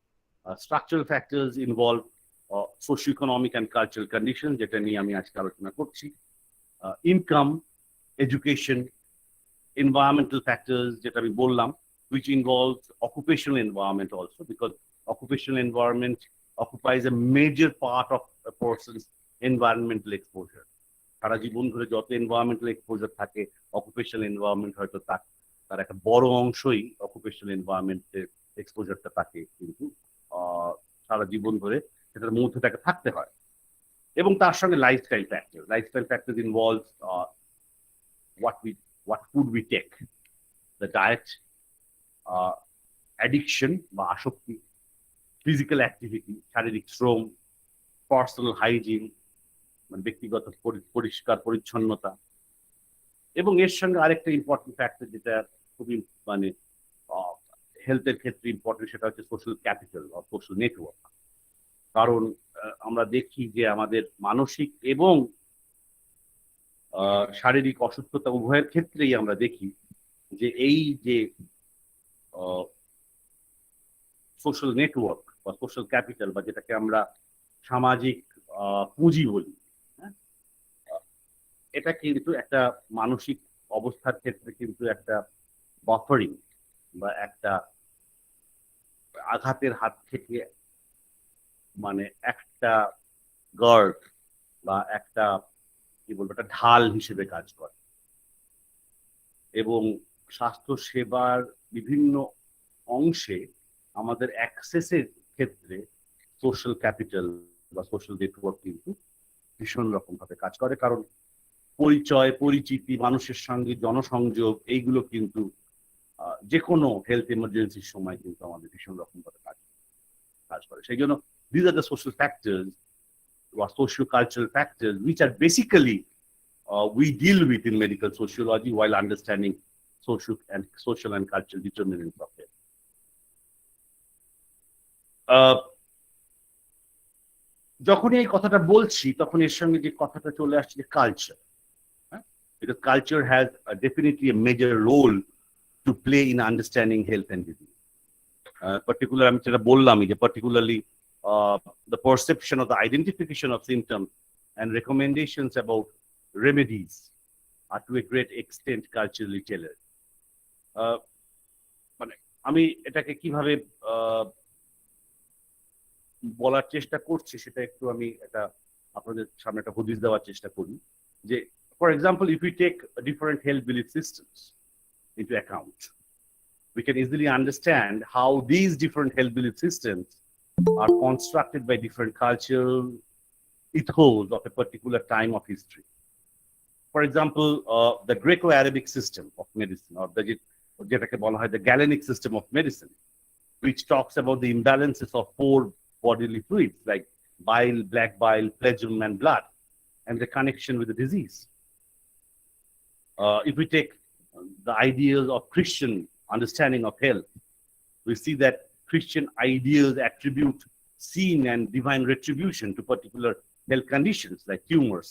structural factors involve socio economic and cultural condition, যেটা নিয়ে আমি আজকে আলোচনা করছি, ইনকাম, এডুকেশন, environmental factors যেটা আমি বললাম, which involves occupational environment also, because occupational environment occupies a major part of a person's environmental exposure. সারা জীবন ধরে যত এনভায়রনমেন্টাল এক্সপোজার থাকে, অকুপেশনাল এনভায়রনমেন্ট হয়তো তার একটা বড় অংশই অকুপেশনাল এনভায়রনমেন্টের এক্সপোজারটা তাকে কিন্তু সারা জীবন ধরে সেটার মধ্যে তাকে থাকতে হয়। এবং তার সঙ্গে lifestyle factor involve what food we take, the diet, addiction বা আসক্তি, physical activity, শারীরিক শ্রম, পার্সোনাল হাইজিন মানে ব্যক্তিগত পরিষ্কার পরিচ্ছন্নতা, এবং এর সঙ্গে আরেকটা ইম্পর্টেন্ট ফ্যাক্টর যেটা খুবই মানে হেলথের ক্ষেত্রে ইম্পর্টেন্ট, সেটা হচ্ছে সোশ্যাল ক্যাপিটাল বা সোশ্যাল নেটওয়ার্ক। কারণ আমরা দেখি যে আমাদের মানসিক এবং শারীরিক অসুস্থতা উভয়ের ক্ষেত্রেই আমরা দেখি যে এই যে সোশ্যাল নেটওয়ার্ক বা সোশ্যাল ক্যাপিটাল বা যেটাকে আমরা সামাজিক পুঁজি বলি, হ্যাঁ, এটা কিন্তু একটা মানসিক অবস্থার ক্ষেত্রে কিন্তু একটা বাফারিং বা একটা আঘাতের হাত থেকে মানে একটা গার্ড বা একটা কি বলবো একটা ঢাল হিসেবে কাজ করে। এবং স্বাস্থ্য সেবার বিভিন্ন অংশে আমাদের অ্যাক্সেসের ক্ষেত্রে সোশ্যাল ক্যাপিটাল বা সোশ্যাল নেটওয়ার্ক কিন্তু ভীষণ রকম ভাবে কাজ করে, কারণ পরিচয়, পরিচিতি, মানুষের সঙ্গে জনসংযোগ এইগুলো কিন্তু যে কোনো হেলথ এমার্জেন্সির সময় কিন্তু আমাদের ভীষণ রকম ভাবে কাজ করে। সেই জন্য these are the social factors or socio-cultural factors which are basically we deal with in medical sociology while understanding social and cultural determinants of health. যখনই এই কথাটা বলছি তখন এর সঙ্গে যে কথাটা চলে আসছে যে culture, because culture has definitely a major role to play in understanding health and disease. Particularly আমি যেটা বললামই যে particularly the perception of the identification of symptoms and recommendations about remedies are to a great extent culturally tailored. মানে আমি এটাকে কিভাবে বলার চেষ্টা করছি সেটা একটু আমি এটা আপনাদের সামনে একটা হদিস দেওয়ার চেষ্টা করি যে, for example, if we take different health belief systems into account, we can easily understand how these different health belief systems are constructed by different cultural ethos of a particular time of history. For example, the Greco-Arabic system of medicine, or যেটাকে বলা হয় the Galenic system of medicine, which talks about the imbalances of four bodily fluids like bile, black bile, phlegm, and blood, and the connection with the disease. If we take the ideas of Christian understanding of health, we see that Christian ideas attribute seen and divine retribution to particular health conditions like tumors,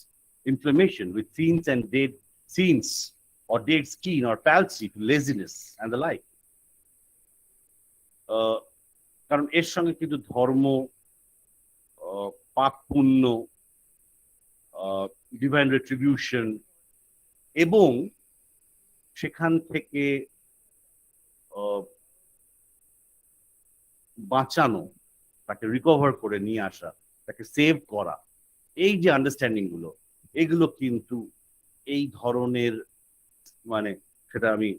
inflammation with scenes and dead scenes, or dead skin or palsy to laziness and the like. কারণ এর সঙ্গে কিন্তু ধর্ম, পাপ পুণ্য, divine retribution এবং সেখান থেকে বাঁচানো, তাকে রিকভার করে নিয়ে আসা, তাকে সেভ করা, এই যে আন্ডারস্ট্যান্ডিং গুলো, এগুলো কিন্তু এই ধরনের মানে সেটা আমি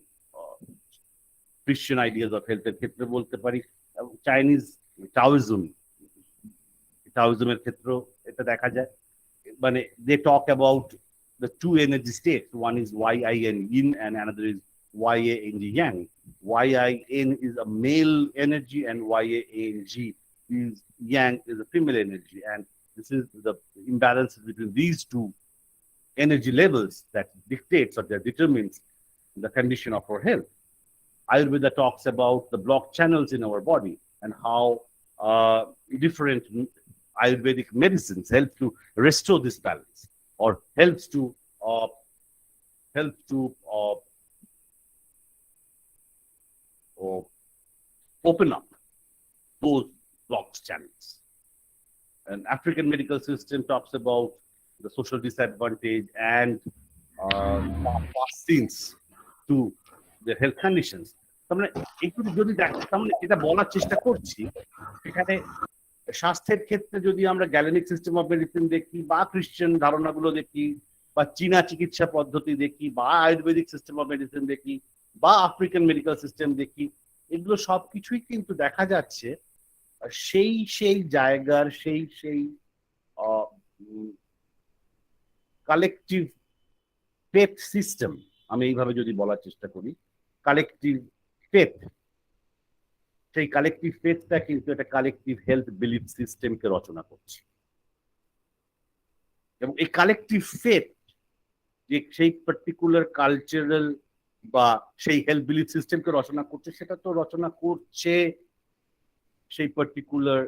ক্রিশ্চিয়ান আইডিয়াস অফ হেলথের ক্ষেত্রে বলতে পারি, চাইনিজ টাওইজমের ক্ষেত্রেও এটা দেখা যায়। মানে they talk about the two energy states. One is yin, yin, and another is yang, yang. Yin is a male energy and yang is a female energy. And this is the imbalance between these two energy levels that dictates or that determines the condition of our health. Ayurveda talks about the blocked channels in our body and how different Ayurvedic medicines help to restore this balance or helps to help to open up those blocked channels. An African medical system talks about the social disadvantage and past sins to their health conditions. তার মানে একটু যদি তার মানে এটা বলার চেষ্টা করছি, এখানে স্বাস্থ্যের ক্ষেত্রে যদি আমরা গ্যালেনিক সিস্টেম অফ মেডিসিন দেখি বা খ্রিস্টান ধারণাগুলো দেখি বা চীনা চিকিৎসা পদ্ধতি দেখি বা আয়ুর্বেদিক সিস্টেম অফ মেডিসিন দেখি বা আফ্রিকান মেডিকেল সিস্টেম দেখি, এগুলো সবকিছুই কিন্তু দেখা যাচ্ছে সেই জায়গার সেই কালেকটিভ ফেথ সিস্টেম, আমি এইভাবে যদি বলার চেষ্টা করি, কালেকটিভ ফেথ, সেই কালেকটিভ ফেথটা কিন্তু একটা কালেকটিভ হেলথ বিলিফ সিস্টেমকে রচনা করছে। এবং এই কালেকটিভ ফেথ যে সেই পার্টিকুলার কালচারাল বা সেই হেলথ বিলিফ সিস্টেমকে রচনা করছে, সেটা তো রচনা করছে সেই পার্টিকুলার,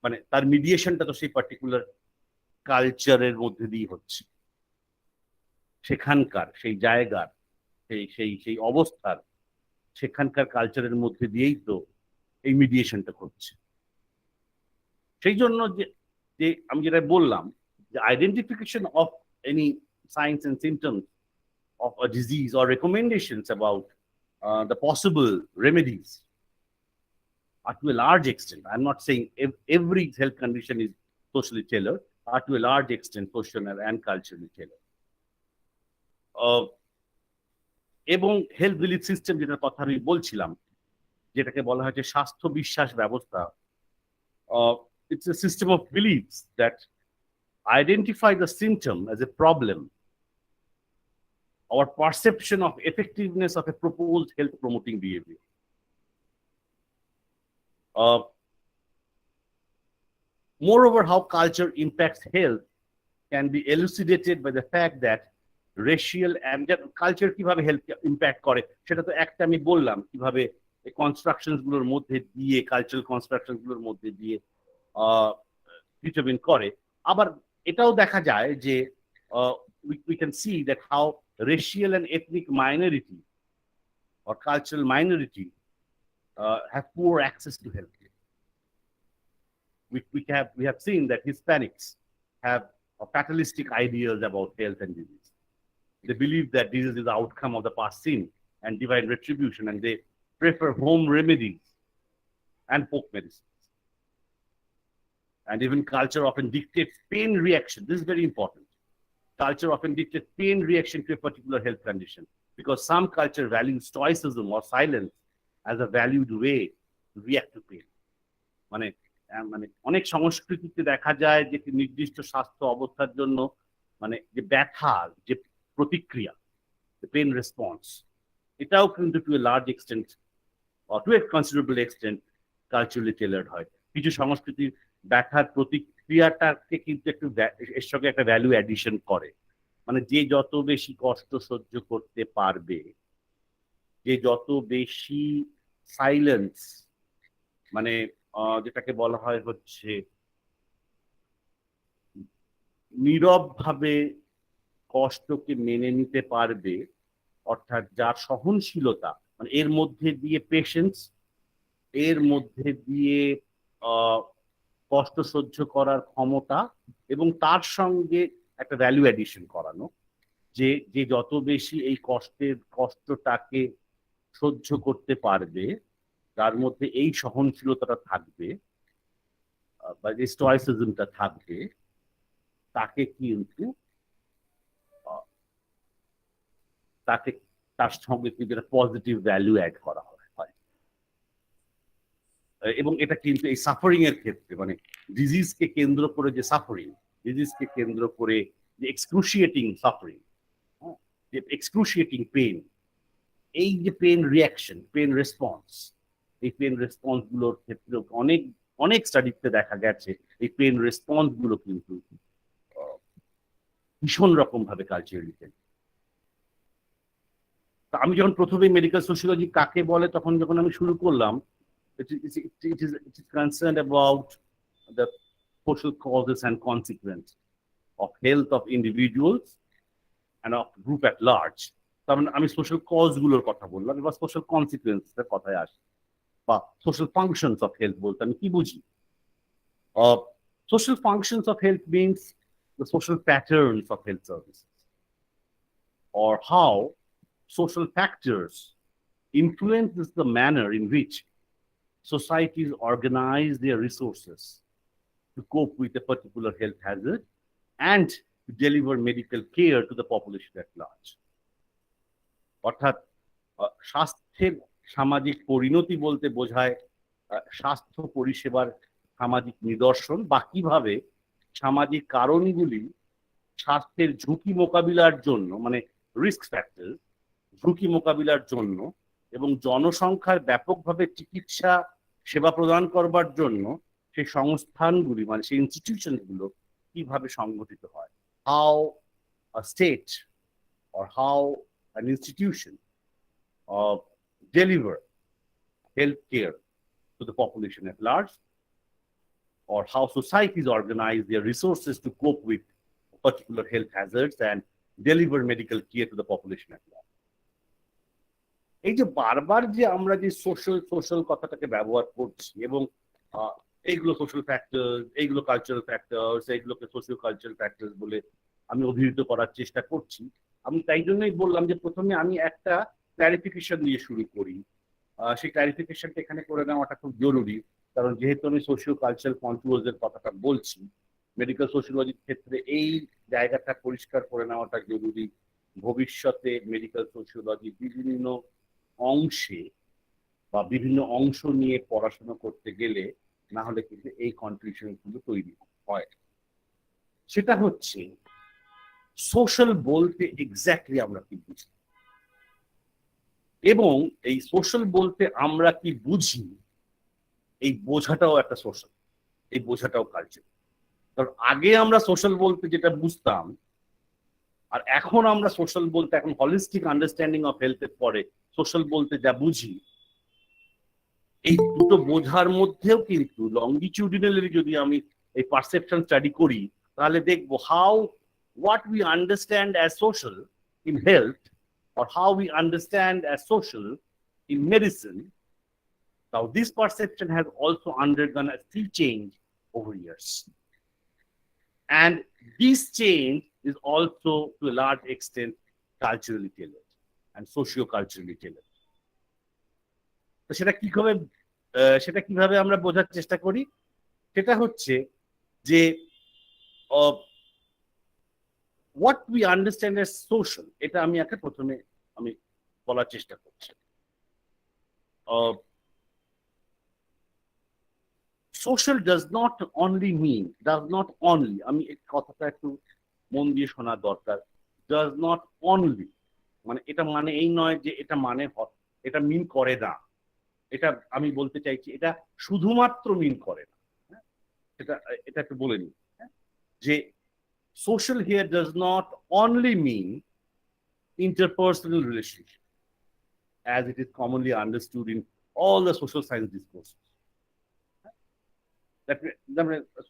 মানে তার মিডিয়েশনটা তো সেই পার্টিকুলার কালচারের মধ্যে দিয়ে হচ্ছে, সেখানকার সেই জায়গার সেই সেই সেই অবস্থার সেখানকার কালচারের মধ্যে দিয়েই তো এই মিডিয়েশনটা করছে। সেই জন্য যে আমি যেটা বললাম যে identification of any signs and symptoms of a disease or recommendations about the possible remedies are to a large extent, I'm not saying every health condition is socially tailored, are to a large extent social and culturally tailored. এবং health belief system যেটার কথা আমি বলছিলাম, যেটাকে বলা হয়েছে স্বাস্থ্য বিশ্বাস ব্যবস্থা, it's a system of beliefs that identify the symptom as a problem, our perception of effectiveness of a proposed health promoting behavior. Moreover, how culture impacts health can be elucidated by the fact that racial and culture কিভাবে health impact করে, সেটা তো একটা আমি বললাম কিভাবে এই constructions গুলোর মধ্যে দিয়ে, কালচারাল কনস্ট্রাকশনস গুলোর মধ্যে দিয়ে ডিটারমিন করে। আবার এটাও দেখা যায় যে we can see that how racial and ethnic minority or cultural minority have poor access to healthcare. We have seen that Hispanics have fatalistic ideas about health and disease. They believe that disease is the outcome of the past sin and divine retribution, and they prefer home remedies and folk medicines. And even culture often dictates pain reaction. This is very important. Culture often dictates pain reaction to a particular health condition because some culture values stoicism or silence as a valued way to react to pain. মানে অনেক সংস্কৃতিতে দেখা যায় যে নির্দিষ্ট স্বাস্থ্য অবস্থার জন্য মানে যে ব্যথার যে প্রতিক্রিয়া, the pain response, এটাও কিন্তু to a large extent or to a considerable extent culturally tailored হয়। কিছু সংস্কৃতির ব্যথার প্রতিক্রিয়াটাকে কিন্তু একটু এর সঙ্গে একটা ভ্যালু অ্যাডিশন করে, মানে যে যত বেশি কষ্ট সহ্য করতে পারবে, যে যত বেশি সাইলেন্স, মানে যেটাকে বলা হয় হচ্ছে নীরবভাবে কষ্টকে মেনে নিতে পারবে, অর্থাৎ যার সহনশীলতা, মানে এর মধ্যে দিয়ে পেশেন্স, এর মধ্যে দিয়ে কষ্ট সহ্য করার ক্ষমতা এবং তার সঙ্গে একটা ভ্যালু অ্যাডিশন করানো, যে যত বেশি এই কষ্টটাকে সহ্য করতে পারবে, যার মধ্যে এই সহনশীলতাটা থাকবে বা যে স্টয়সিজমটা থাকবে, তাকে কিন্তু তার সঙ্গে কিন্তু একটা পজিটিভ ভ্যালু অ্যাড করা হয়। এবং এটা কিন্তু এই সাফারিং এর ক্ষেত্রে, মানে ডিজিজকে কেন্দ্র করে যে সাফারিং, ডিজিজকে কেন্দ্র করে যে এক্সক্রুশিয়েটিং সাফারিং, যে এক্সক্রুশিয়েটিং পেন, এই যে পেন রিয়াকশন, পেন রেসপন্স, এই পেন রেসপন্স গুলোর ক্ষেত্রে অনেক স্টাডিতে দেখা গেছে এই পেন রেসপন্স গুলো কিন্তু ভীষণ রকম ভাবে কালচারালি। আমি যখন প্রথমে মেডিকেল সোশিয়োলজি কাকে বলে তখন যখন আমি শুরু করলাম, it is concerned about the social causes and consequences of health of individuals and of group at large. তার মানে আমি সোশ্যাল কজ গুলোর কথা বললাম, এবার সোশ্যাল কনসিকুয়েন্সের কথায় আসি, বা সোশ্যাল ফাংশনস অফ হেলথ বলতে আমি কি বুঝি। Social functions of health means the social patterns of health services, or how social factors influences the manner in which societies organize their resources to cope with a particular health hazard and to deliver medical care to the population at large. অর্থাৎ স্বাস্থ্যের সামাজিক পরিণতি বলতে বোঝায় স্বাস্থ্য পরিষেবার সামাজিক নিদর্শন, বা কিভাবে সামাজিক কারণগুলি স্বাস্থ্যের ঝুঁকি মোকাবিলার জন্য, মানে রিস্ক ফ্যাক্টর, ঝুঁকি মোকাবিলার জন্য এবং জনসংখ্যার ব্যাপকভাবে চিকিৎসা সেবা প্রদান করবার জন্য সেই সংস্থানগুলি, মানে সেই ইনস্টিটিউশনগুলো কিভাবে সংগঠিত হয়। How a state or how an institution deliver health care to the population at large, or how societies organize their resources to cope with particular health hazards and deliver medical care to the population at large. এই যে বারবার যে আমরা যে social কথাটাকে ব্যবহার করছি, এবং এইগুলো সোশ্যাল ফ্যাক্টরস, এইগুলো কালচারাল ফ্যাক্টরস, এইগুলোকে সোশিও কালচারাল ফ্যাক্টরস বলে আমি অভিহিত করার চেষ্টা করছি। আমি তাই জন্যই বললাম যে প্রথমে আমি একটা ক্লারিফিকেশন দিয়ে শুরু করি। সেই ক্লারিফিকেশনটা এখানে করে নেওয়াটা খুব জরুরি, কারণ যেহেতু আমি সোশিও কালচারাল কন্ট্রোলসের কথাটা বলছি, মেডিকেল সোশিওলজির ক্ষেত্রে এই জায়গাটা পরিষ্কার করে নেওয়াটা জরুরি। ভবিষ্যতে মেডিকেল সোশিওলজি বিভিন্ন অংশে বা বিভিন্ন অংশ নিয়ে পড়াশোনা করতে গেলে না হলে কিন্তু এই কনফিউশন গুলো তৈরি হয়। সেটা হচ্ছে সোশ্যাল বলতে এক্স্যাক্টলি আমরা কি বুঝি, এবং এই সোশ্যাল বলতে আমরা কি বুঝি এই বোঝাটাও একটা সোশ্যাল, এই বোঝাটাও কালচার। কারণ আগে আমরা সোশ্যাল বলতে যেটা বুঝতাম, আর এখন আমরা সোশ্যাল বলতে, এখন হলিস্টিক আন্ডারস্ট্যান্ডিং অফ হেলথের পরে সোশ্যাল বলতে যা বুঝি, এই দুটো বোঝার মধ্যেও কিন্তু লংগিটিউডিনালি যদি আমি এই পারসেপশন স্টাডি করি, তাহলে দেখবো how what we understand as social in health, or how we understand as social in medicine. Now this perception has also undergone a sea change over years, and this change is also to a large extent culturally tailored and socio-culturally tailored. তো সেটা কিভাবে আমরা বোঝার চেষ্টা করি, সেটা হচ্ছে যে what we understand as social, এটা আমি একটা প্রথমে আমি বলার চেষ্টা করছি। social does not only mean, আমি এই কথাটা একটু মন দিয়ে শোনা দরকার, does not only মানে এটা মানে এই নয় যে এটা মানে এটা মিন করে না, এটা আমি বলতে চাইছি এটা শুধুমাত্র মিন করে না। এটা একটু বলে নি যে social here does not only mean interpersonal relationship as it is commonly understood in all the social science discourses.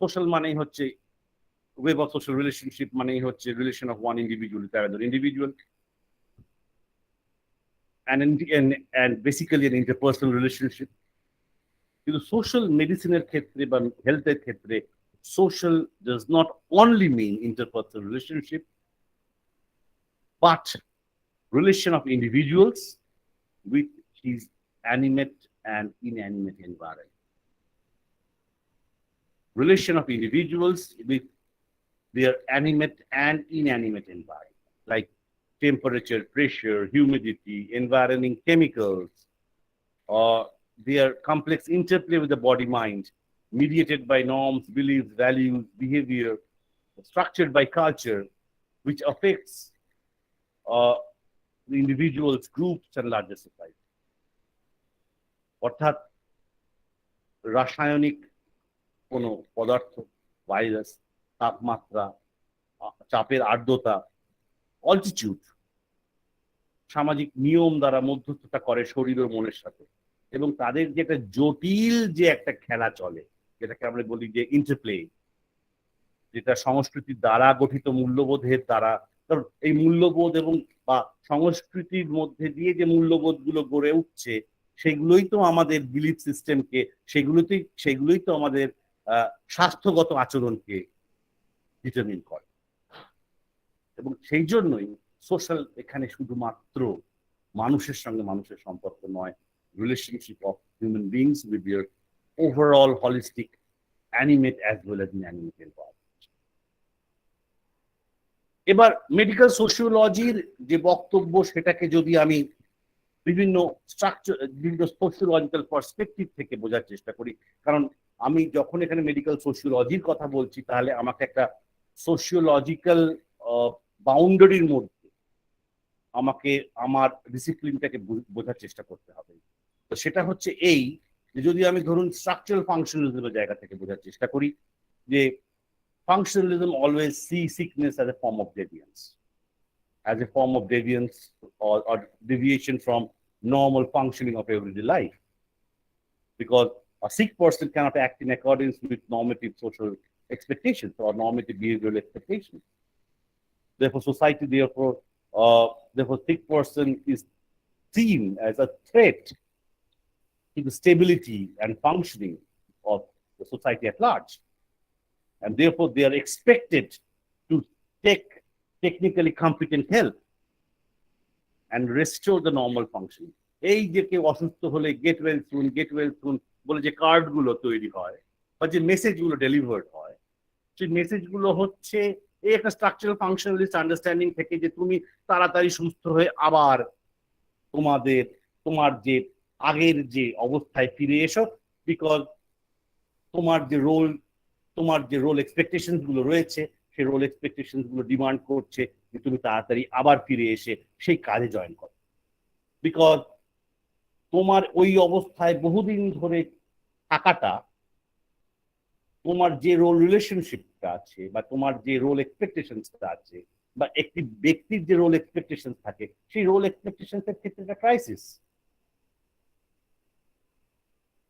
Social মানেই হচ্ছে web of social relationship, মানেই হচ্ছে relation of one individual with another individual, and basically an interpersonal relationship. কিন্তু social মেডিসিনের ক্ষেত্রে বা হেলথের ক্ষেত্রে social does not only mean interpersonal relationship, but relation of individuals with his animate and inanimate environment. Relation of individuals with their animate and inanimate environment, like temperature, pressure, humidity, environing chemicals, or their complex interplay with the body-mind, mediated by norms, beliefs, values, behavior, structured by culture, which affects the individuals, groups, and larger society. অর্থাৎ রাসায়নিক কোনো পদার্থ virus, তাপমাত্রা, চাপের আর্দ্রতা, altitude, সামাজিক নিয়ম দ্বারা মধ্যস্থতা করে শরীর ও মনের সাথে, এবং তাদের যে একটা জটিল যে একটা খেলা চলে, যেটাকে আমরা বলি যে ইন্টারপ্লে, যেটা সংস্কৃতির দ্বারা গঠিত মূল্যবোধের দ্বারা, কারণ এই মূল্যবোধ এবং বা সংস্কৃতির মধ্যে দিয়ে যে মূল্যবোধ গুলো গড়ে উঠছে, সেগুলোই তো আমাদের বিলিফ সিস্টেমকে, সেগুলোই তো আমাদের স্বাস্থ্যগত আচরণকে ডিটারমিন করে। এবং সেই জন্যই সোশ্যাল এখানে শুধুমাত্র মানুষের সঙ্গে মানুষের সম্পর্ক নয়, relationship of human beings with their overall holistic animate as well as inanimate environment. এবার মেডিকেল সোশিওলজির যে বক্তব্য, সেটাকে যদি আমি বিভিন্ন স্ট্রাকচার, বিভিন্ন সোশিওলজিক্যাল পার্সপেক্টিভ থেকে বোঝার চেষ্টা করি, কারণ আমি যখন এখানে মেডিকেল সোশিওলজির কথা বলছি, তাহলে আমাকে একটা সোশিওলজিক্যাল বাউন্ডারির মধ্যে আমাকে আমার ডিসিপ্লিনটাকে বোঝার চেষ্টা করতে হবে। তো সেটা হচ্ছে এই যে, যদি আমি ধরুন স্ট্রাকচারাল ফাংশনালিজমের জায়গা থেকে বোঝার চেষ্টা করি, যে functionalism always sees sickness as a form of deviance, or deviation from normal functioning of everyday life. Because a sick person cannot act in accordance with normative social expectations or normative behavioral expectations. Therefore, society, therefore, sick person is seen as a threat to the stability and functioning of the society at large. And therefore, they are expected to take technically competent help and restore the normal functioning. এই যে কেউ অসুস্থ হলে get well soon বলে যে কার্ডগুলো তৈরি হয় বা যে মেসেজগুলো ডেলিভার্ড হয়, সেই মেসেজগুলো হচ্ছে এই একটা স্ট্রাকচারাল ফাংশনালিস্ট আন্ডারস্ট্যান্ডিং থেকে, যে তুমি তাড়াতাড়ি সুস্থ হয়ে আবার তোমার যে আগের যে অবস্থায় ফিরে এসো, বিকজ তোমার যে রোল এক্সপেকটেশন গুলো রয়েছে, সেই রোল এক্সপেকটেশন গুলো ডিমান্ড করছে যে তুমি তাড়াতাড়ি আবার ফিরে এসে সেই কাজে জয়েন করো। বিকজ তোমার ওই অবস্থায় বহুদিন ধরে থাকাটা, তোমার যে রোল রিলেশনশিপটা আছে বা তোমার যে রোল এক্সপেকটেশনটা আছে, বা একটি ব্যক্তির যে রোল এক্সপেকটেশন থাকে, সেই রোল এক্সপেকটেশন এর ক্ষেত্রে একটা crisis.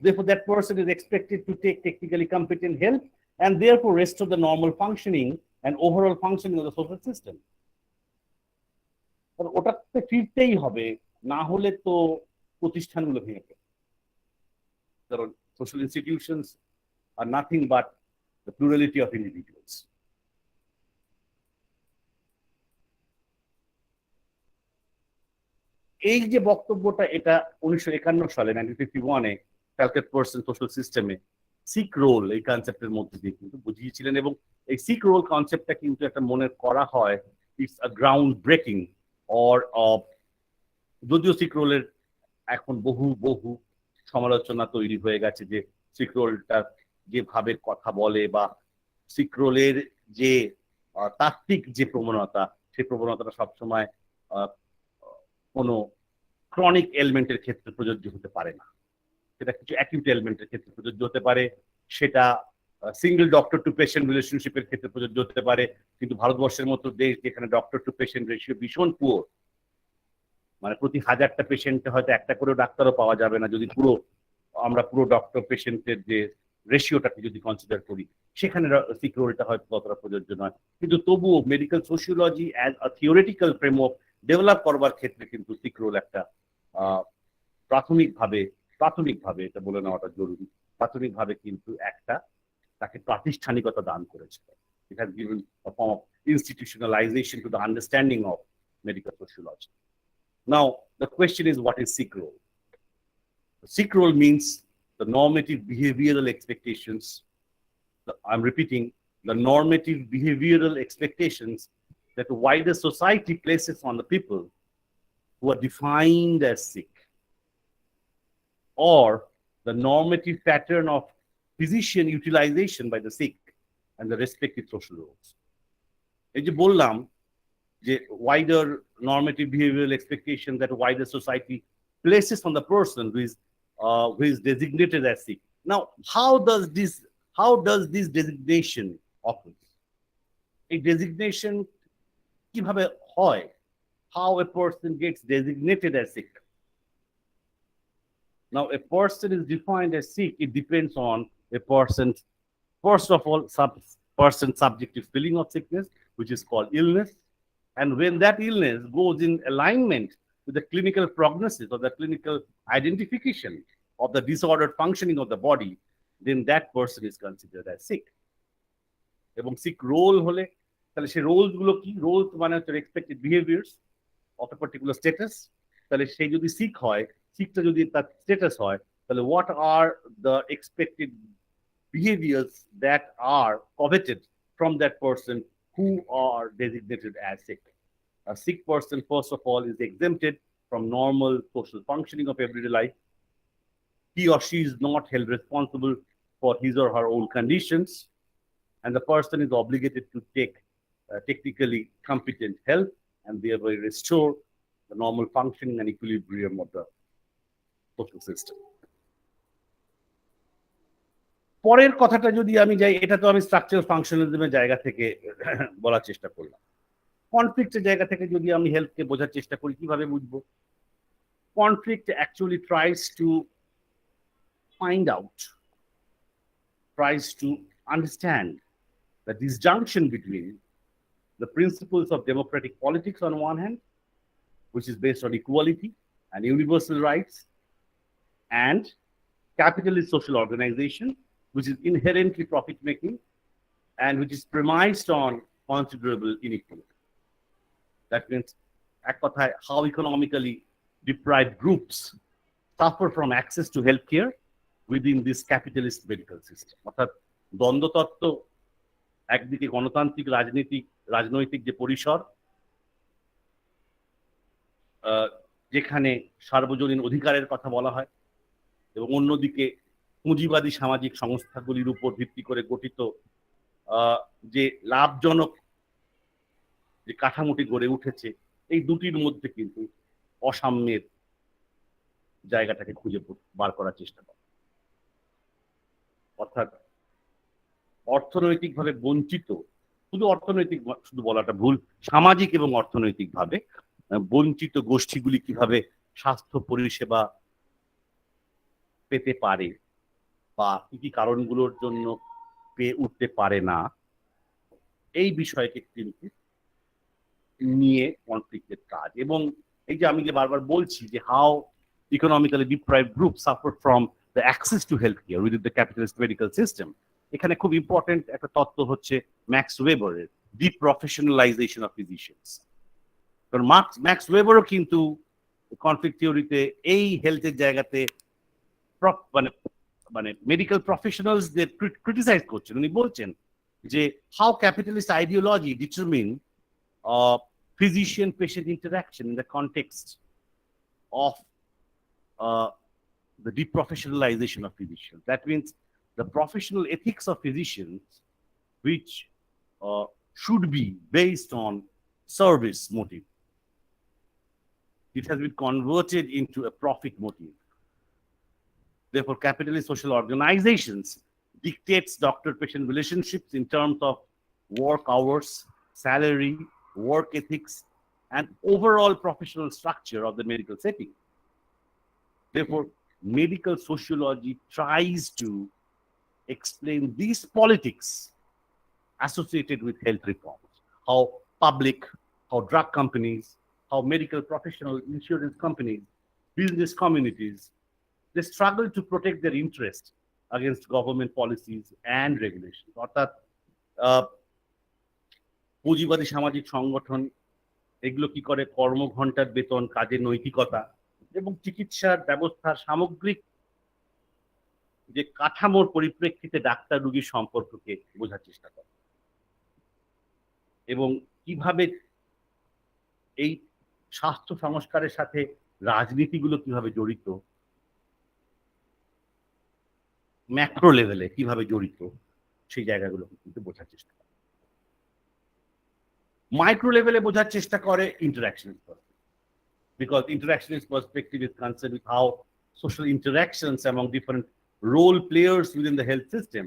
Therefore, that person is expected to take technically competent help and therefore restore the normal functioning and overall functioning of the social system. ওটাতে ফিরতেই হবে, না হলে তো প্রতিষ্ঠানগুলো ভেঙে পড়ে। কারণ social institutions are nothing but the plurality of individuals. এই যে বক্তব্যটা, এটা 1951 সালে 1951-এ ক্যালকাটা পার্সন সোশ্যাল সিস্টেমে সিক রোল এই কনসেপ্টের মধ্যে দিয়ে কিন্তু বুঝিয়েছিলেন। এবং এই সিক রোল কনসেপ্টটা কিন্তু একটা মনে করা হয় it's a ground breaking, or যদিও সিক রোলের এখন বহু সমালোচনা তৈরি হয়ে গেছে, যে সিক রোলটা যেভাবে কথা বলে বা সিক রোলের যে তাত্ত্বিক যে প্রবণতা, সেই প্রবণতাটা সবসময় কোনো ক্রনিক এলিমেন্টের ক্ষেত্রে প্রযোজ্য হতে পারে না। সেটা কিছু অ্যাকিউট এলিমেন্টের ক্ষেত্রে প্রযোজ্য হতে পারে, সেটা সিঙ্গেল ডক্টর টু পেশেন্ট রিলেশনশিপের ক্ষেত্রে প্রযোজ্য হতে পারে। কিন্তু ভারতবর্ষের মতো দেশ, যেখানে ডক্টর টু পেশেন্ট রেশিও ভীষণ পুয়ার, মানে প্রতি 1000টা পেশেন্টে হয়তো একটা করে ডাক্তারও পাওয়া যাবে না, যদি আমরা পুরো ডক্টর পেশেন্টের যে রেশিওটাকে যদি কনসিডার করি, সেখানে সিক রোলটা হয়তো ততটা প্রযোজ্য নয়। কিন্তু তবুও medical sociology as a theoretical framework develop করবার ক্ষেত্রে কিন্তু সিক রোল একটা প্রাথমিকভাবে এটা বলে নেওয়াটা জরুরি, প্রাথমিকভাবে কিন্তু একটা তাকে প্রাতিষ্ঠানিকতা দান করেছে। It has given a form of institutionalization to the understanding of medical sociology. Now, the question is, what is sick role? The sick role means the normative behavioral expectations. I'm repeating, the normative behavioral expectations that the wider society places on the people who are defined as sick, or the normative pattern of physician utilization by the sick and the respective social roles. এই যে বললাম যে wider normative behavioral expectation that wider society places on the person who is designated as sick. Now, how does this designation occurs. A designation কিভাবে হয়, how a person gets designated as sick. Now, a person is defined as sick, it depends on a person's, first of all, person's subjective feeling of sickness, which is called illness. And when that illness goes in alignment with the clinical prognosis or the clinical identification of the disordered functioning of the body, then that person is considered as sick. এবং sick role হলে তাহলে সেই Rolle's গুলো কি, Rolle's মানে হচ্ছে expected behaviours of a particular status. তাহলে সে যদি সিক হয়, সিকটা যদি তার স্ট্যাটাস হয়, তাহলে what are the expected behaviors that are coveted from that person who are designated as sick. A sick person, first of all, is exempted from normal social functioning of everyday life. He or she is not held responsible for his or her own conditions, and the person is obligated to take technically competent help and thereby restore the normal functioning and equilibrium of the social system. পরের কথাটা যদি আমি যাই, এটা তো আমি structural ফাংশনালিজমের জায়গা থেকে বলার চেষ্টা করলাম। কনফ্লিক্টের জায়গা থেকে যদি আমি হেলথকে বোঝার চেষ্টা করি, কিভাবে বুঝবো? Conflict actually tries to find out, tries to understand the disjunction between the principles of democratic politics on one hand, which is based on equality and universal rights, and capitalist social organization, which is inherently profit-making and which is premised on considerable inequality. That means, how economically deprived groups suffer from access to healthcare within this capitalist medical system. অর্থাৎ দ্বন্দ্বতত্ত্ব, একদিকে গণতান্ত্রিক রাজনৈতিক যে পরিসর, যেখানে সার্বজনীন অধিকারের কথা বলা হয়, এবং অন্যদিকে পুঁজিবাদী সামাজিক সংস্থাগুলির উপর ভিত্তি করে গঠিত যে লাভজনক যে কাঠামোটি গড়ে উঠেছে, এই দুটির মধ্যে কিন্তু অসাম্যের জায়গাটাকে খুঁজে বার করার চেষ্টা করে। অর্থাৎ অর্থনৈতিকভাবে বঞ্চিত, শুধু বলাটা ভুল, সামাজিক এবং অর্থনৈতিকভাবে বঞ্চিত গোষ্ঠীগুলি কিভাবে স্বাস্থ্য পরিষেবা পেতে পারে বা কি কি কারণগুলোর জন্য পেয়ে উঠতে পারে না, এই বিষয়কে কিন্তু নিয়ে কনফ্লিক্টের কাজ। এবং এই যে আমি যে বারবার বলছি যে how economically deprived group suffer from the access to health care within the capitalist medical system, এখানে খুব ইম্পর্টেন্ট একটা তত্ত্ব হচ্ছে ম্যাক্স ওয়েবারের ডিপ্রফেশনালাইজেশন অফ ফিজিশিয়ানস। কারণ ম্যাক্স ওয়েবারও কিন্তু কনফ্লিক্ট থিওরিতে এই হেলথের জায়গাতে মানে মেডিকেল প্রফেশনালসদের ক্রিটিসাইজ করছেন। উনি বলছেন যে how capitalist ideology determine physician patient interaction in the context of the deprofessionalization of physicians. That means the professional ethics of physicians, which should be based on service motive, it has been converted into a profit motive. Therefore, capitalist social organizations dictates doctor-patient relationships in terms of work hours, salary, work ethics, and overall professional structure of the medical setting. Therefore, medical sociology tries to explain these politics associated with health reforms, how public, how drug companies, how medical professional insurance companies, business communities, they struggle to protect their interest against government policies and regulations. অর্থাৎ পুঁজিবাদী সামাজিক সংগঠন এগুলো কি করে, কর্মঘণ্টার বেতন, কাজের নৈতিকতা এবং চিকিৎসার ব্যবস্থার সামগ্রিক যে কাঠামোর পরিপ্রেক্ষিতে ডাক্তার রোগীর সম্পর্ককে বোঝার চেষ্টা করে এবং কিভাবে এই স্বাস্থ্য সংস্কারের সাথে রাজনীতিগুলো কিভাবে জড়িত, ম্যাক্রো লেভেলে কিভাবে জড়িত, সেই জায়গাগুলো কিন্তু বোঝার চেষ্টা করে। মাইক্রো লেভেলে বোঝার চেষ্টা করে ইন্টারাকশনিস্ট perspective, because interactionist perspective is concerned with how social interactions among different role players within the health system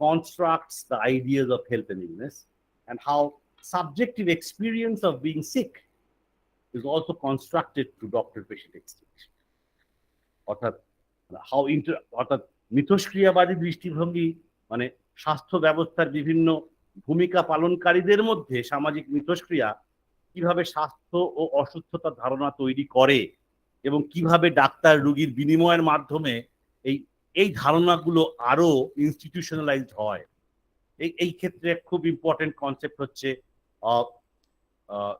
constructs the ideas of health and illness, and how subjective experience of being sick is also constructed through doctor-patient exchange. অর্থাৎ অর্থাৎ মিথস্ক্রিয়াবাদী দৃষ্টিভঙ্গি মানে স্বাস্থ্য ব্যবস্থার বিভিন্ন ভূমিকা পালনকারীদের মধ্যে সামাজিক মিথস্ক্রিয়া কিভাবে স্বাস্থ্য ও অসুস্থতার ধারণা তৈরি করে এবং কিভাবে ডাক্তার রোগীর বিনিময়ের মাধ্যমে এই ধারণাগুলো আরো ইনস্টিটিউশনালাইজড হয়। এই ক্ষেত্রে খুব ইম্পর্টেন্ট কনসেপ্ট হচ্ছে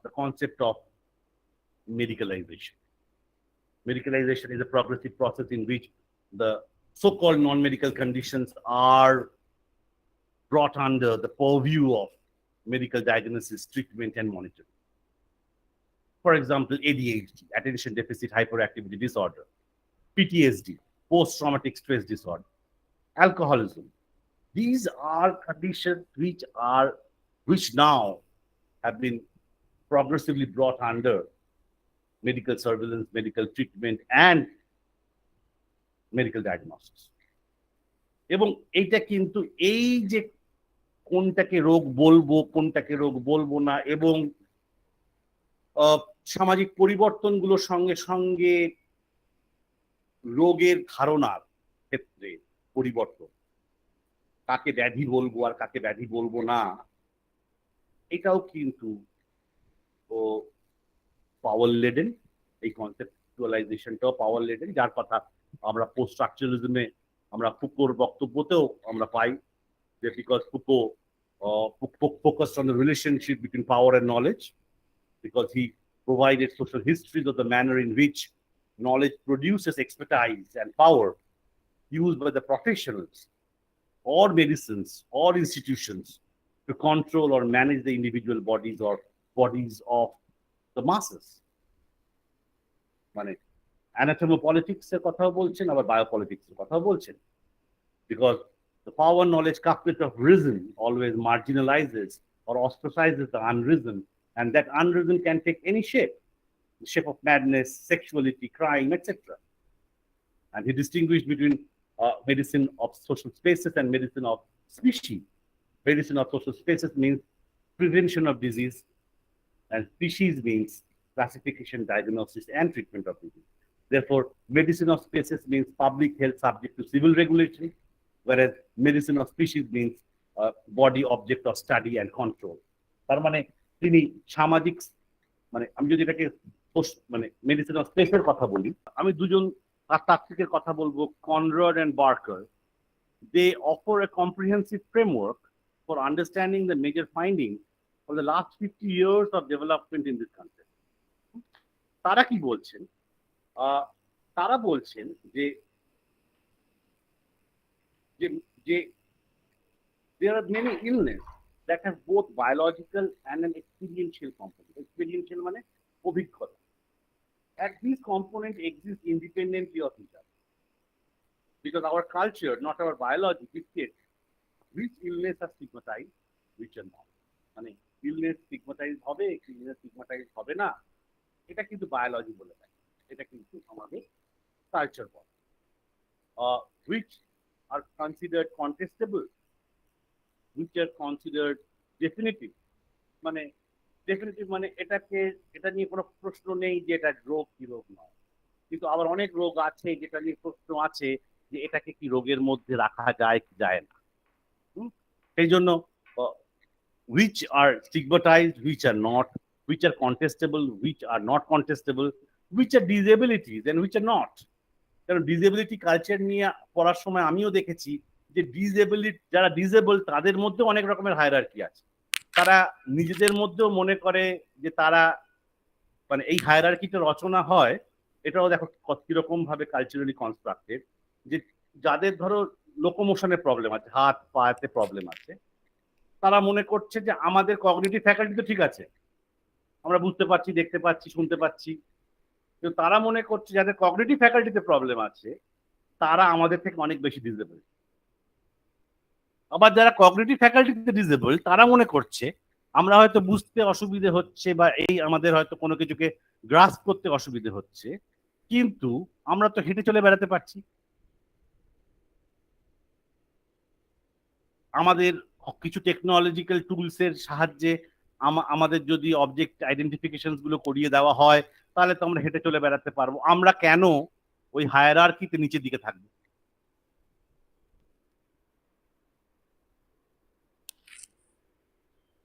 the concept of medicalization. Medicalization is a progressive process in which the so-called non-medical conditions are brought under the purview of medical diagnosis, treatment, and monitoring. For example, ADHD, attention deficit hyperactivity disorder, PTSD, post-traumatic stress disorder, alcoholism. These are conditions which now have been progressively brought under medical surveillance, medical treatment, and medical diagnosis. এবং এইটা কিন্তু এই যে কোনটাকে রোগ বলবো কোনটাকে রোগ বলবো না এবং সামাজিক পরিবর্তনগুলোর সঙ্গে সঙ্গে রোগের ধারণার ক্ষেত্রে পরিবর্তন, কাকে ব্যাধি বলবো আর কাকে ব্যাধি বলবো না, এটাও কিন্তু পাওয়ার লেডেন। এই কনসেপচুয়ালাইজেশনটাও পাওয়ার লেডেন, যার কথা আমরা পোস্ট স্ট্রাকচারালিজমে আমরা ফুকোর বক্তব্যতেও আমরা পাই যে because Foucault focused on the relationship between power and knowledge, because he provided social histories of the manner in which knowledge produces expertise and power used by the professionals or medicines or institutions to control or manage the individual bodies or bodies of the masses. মানে anatomopolitics এর কথাও বলছেন, আবার biopolitics এর কথাও বলছেন, because the power knowledge couplet of reason always marginalizes or ostracizes the unreason, and that unreason can take any shape, the shape of madness, sexuality, crime, etc. And he distinguished between medicine of social spaces and medicine of species. Medicine of social spaces means prevention of disease, and species means classification, diagnosis, and treatment of disease. Therefore, medicine of spaces means public health subject to civil regulation, whereas medicine of species means body object of study and control. তার মানে তিনি সামাজিক মানে আমি যদি এটাকে মানে medicine of স্পেসের কথা বলি, আমি দুজন তাত্ত্বিকের কথা বলবো, Conrad and Barker. They offer a comprehensive framework for understanding the major findings of the last 50 years of development in this concept. তারা কি বলছেন? তারা বলছেন যে there are many illness that have both biological and an experiential component. Experiential মানে অভিজ্ঞতা, and these components exist independently of each other, because our culture, not our biology, dictates which illness are stigmatized, which are not. মানে illness stigmatized হবে, illness stigmatized হবে না, এটা কিন্তু biology বলে থাকে, এটা কিন্তু আমাদের কালচার বলে। which are considered contestable, which are considered definitive. মানে definitive মানে এটা নিয়ে কোনো প্রশ্ন নেই যে এটা রোগ কি রোগ নয়, কিন্তু আবার অনেক রোগ আছে যেটা নিয়ে প্রশ্ন আছে যে এটাকে কি রোগের মধ্যে রাখা যায় কি যায় না। সেই জন্য which are stigmatized, which are not, which are contestable, which are not contestable, which are disabilities and which are not. কারণ ডিসেবিলিটি কালচার নিয়ে পড়ার সময় আমিও দেখেছি যে যারা ডিসেবল তাদের মধ্যে অনেক রকমের হায়ারার্কি আছে। তারা নিজেদের মধ্যেও মনে করে যে তারা মানে এই হায়ারার্কিটা রচনা হয়, এটাও দেখো কিরকম ভাবে কালচারালি কনস্ট্রাক্টেড, যে যাদের ধরো লোকোমোশনের প্রবলেম আছে, হাত পাতে প্রবলেম আছে, তারা মনে করছে যে আমাদের কগনিটিভ ফ্যাকাল্টি তো ঠিক আছে, আমরা বুঝতে পারছি, দেখতে পাচ্ছি, শুনতে পাচ্ছি, কিন্তু তারা মনে করছে যাদের কগনিটিভ ফ্যাকাল্টিতে প্রবলেম আছে তারা আমাদের থেকে অনেক বেশি ডিসেবল। আবার যারা কগনিটিভ ফ্যাকাল্টিতে ডিসেবল তারা মনে করছে আমরা হয়তো বুঝতে অসুবিধে হচ্ছে বা এই আমাদের হয়তো কোনো কিছুকে গ্রাস্প করতে অসুবিধে হচ্ছে, কিন্তু আমরা তো হেঁটে চলে বেড়াতে পারছি, আমাদের কিছু টেকনোলজিক্যাল টুলসের সাহায্যে আমাদের যদি অবজেক্ট আইডেন্টিফিকেশনস গুলো করিয়ে দেওয়া হয়, তাহলে তো আমরা হেঁটে চলে বেড়াতে পারবো। আমরা কেন ওই হায়ারার্কিতে নিচের দিকে থাকবো?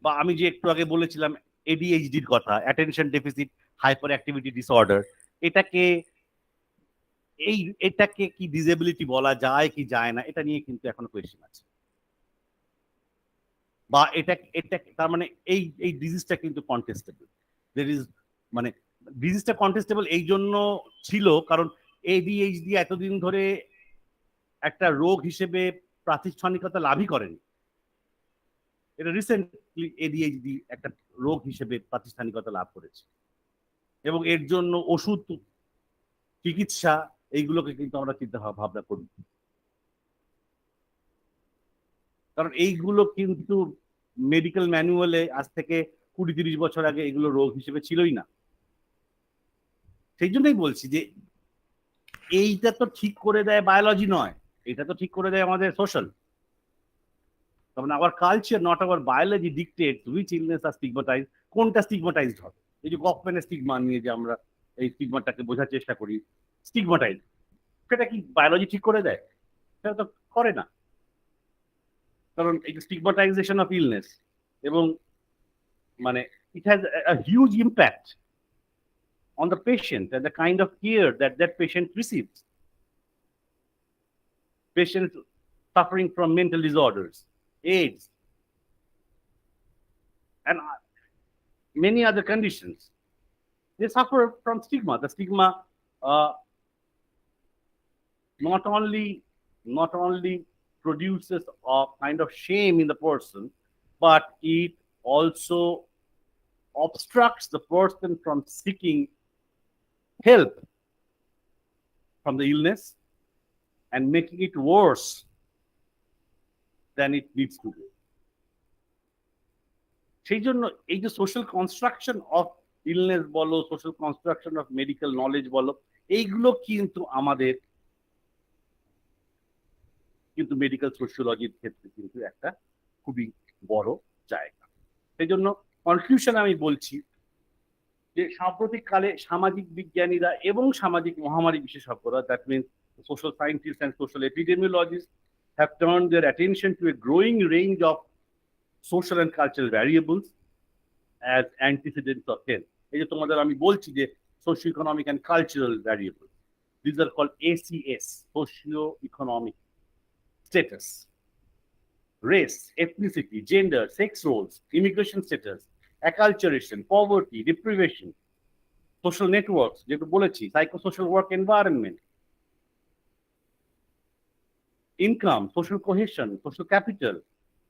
বা আমি যে একটু আগে বলেছিলাম এডিএইচডির কথা, attention deficit hyper activity disorder, এটাকে এটাকে কি ডিসেবিলিটি বলা যায় কি যায় না, এটা নিয়ে কিন্তু এখনো কোয়েশ্চেন আছে। বা এটা এটা তার মানে এই ডিজিজটা কিন্তু কন্টেস্টেবল। দের ইজ মানে ডিজিজটা কন্টেস্টেবল এই জন্য ছিল কারণ এডিএইচডি এতদিন ধরে একটা রোগ হিসেবে প্রাতিষ্ঠানিকতা লাভই করেনি। এটা রিসেন্টলি এডিএইচডি একটা রোগ হিসেবে প্রাতিষ্ঠানিকতা লাভ করেছে, এবং এর জন্য ওষুধ, চিকিৎসা, এইগুলোকে কিন্তু আমরা চিন্তা ভাবনা করি, কারণ এইগুলো কিন্তু মেডিকেল ম্যানুয়ালে আজ থেকে 20-30 বছর আগে এগুলো রোগ হিসেবে ছিলই না। সেই জন্যই বলছি যে এইটা তো ঠিক করে দেয় বায়োলজি নয়, এটা তো ঠিক করে দেয় আমাদের সোশ্যাল। কারণ our culture not our biology dictates which illness are stigmatized, কোনটা স্টিগমাটাইজড হবে। এই যে গভর্নমেন্টের স্টিগমা নিয়ে যে আমরা এই স্টিগমাটাকে বোঝার চেষ্টা করি, স্টিগমাটাইজড, সেটা কি বায়োলজি ঠিক করে দেয়? সেটা তো করে না। কারণ এই স্টিগমাটাইজেশন অফ ইলনেস এবং মানে it has a huge impact on the patient and the kind of care that that patient receives. Patients suffering from mental disorders, AIDS, and many other conditions, they suffer from stigma. The stigma not only produces a kind of shame in the person, but it also obstructs the person from seeking help from the illness and making it worse than it needs to be. সেই জন্য এই যে social construction of illness বলো, social construction of medical knowledge বলো, এইগুলো কিন্তু আমাদের কিন্তু মেডিকেল সোশিওলজির ক্ষেত্রে কিন্তু একটা খুবই বড় জায়গা। সেই জন্য কনক্লুশন আমি বলছি যে সাম্প্রতিক কালে সামাজিক বিজ্ঞানীরা এবং সামাজিক মহামারী বিশেষজ্ঞরা, that means social scientists and social epidemiologists, have turned their attention to a growing range of social and cultural variables as antecedents of health. এই যে তোমাদের আমি বলছি যে socio-economic and cultural variables, these are called ACS, socio-economic status, race, ethnicity, gender, sex roles, immigration status, acculturation, poverty, deprivation, social networks, যেটা বলেছি, psychosocial work environment, income, social cohesion, social capital,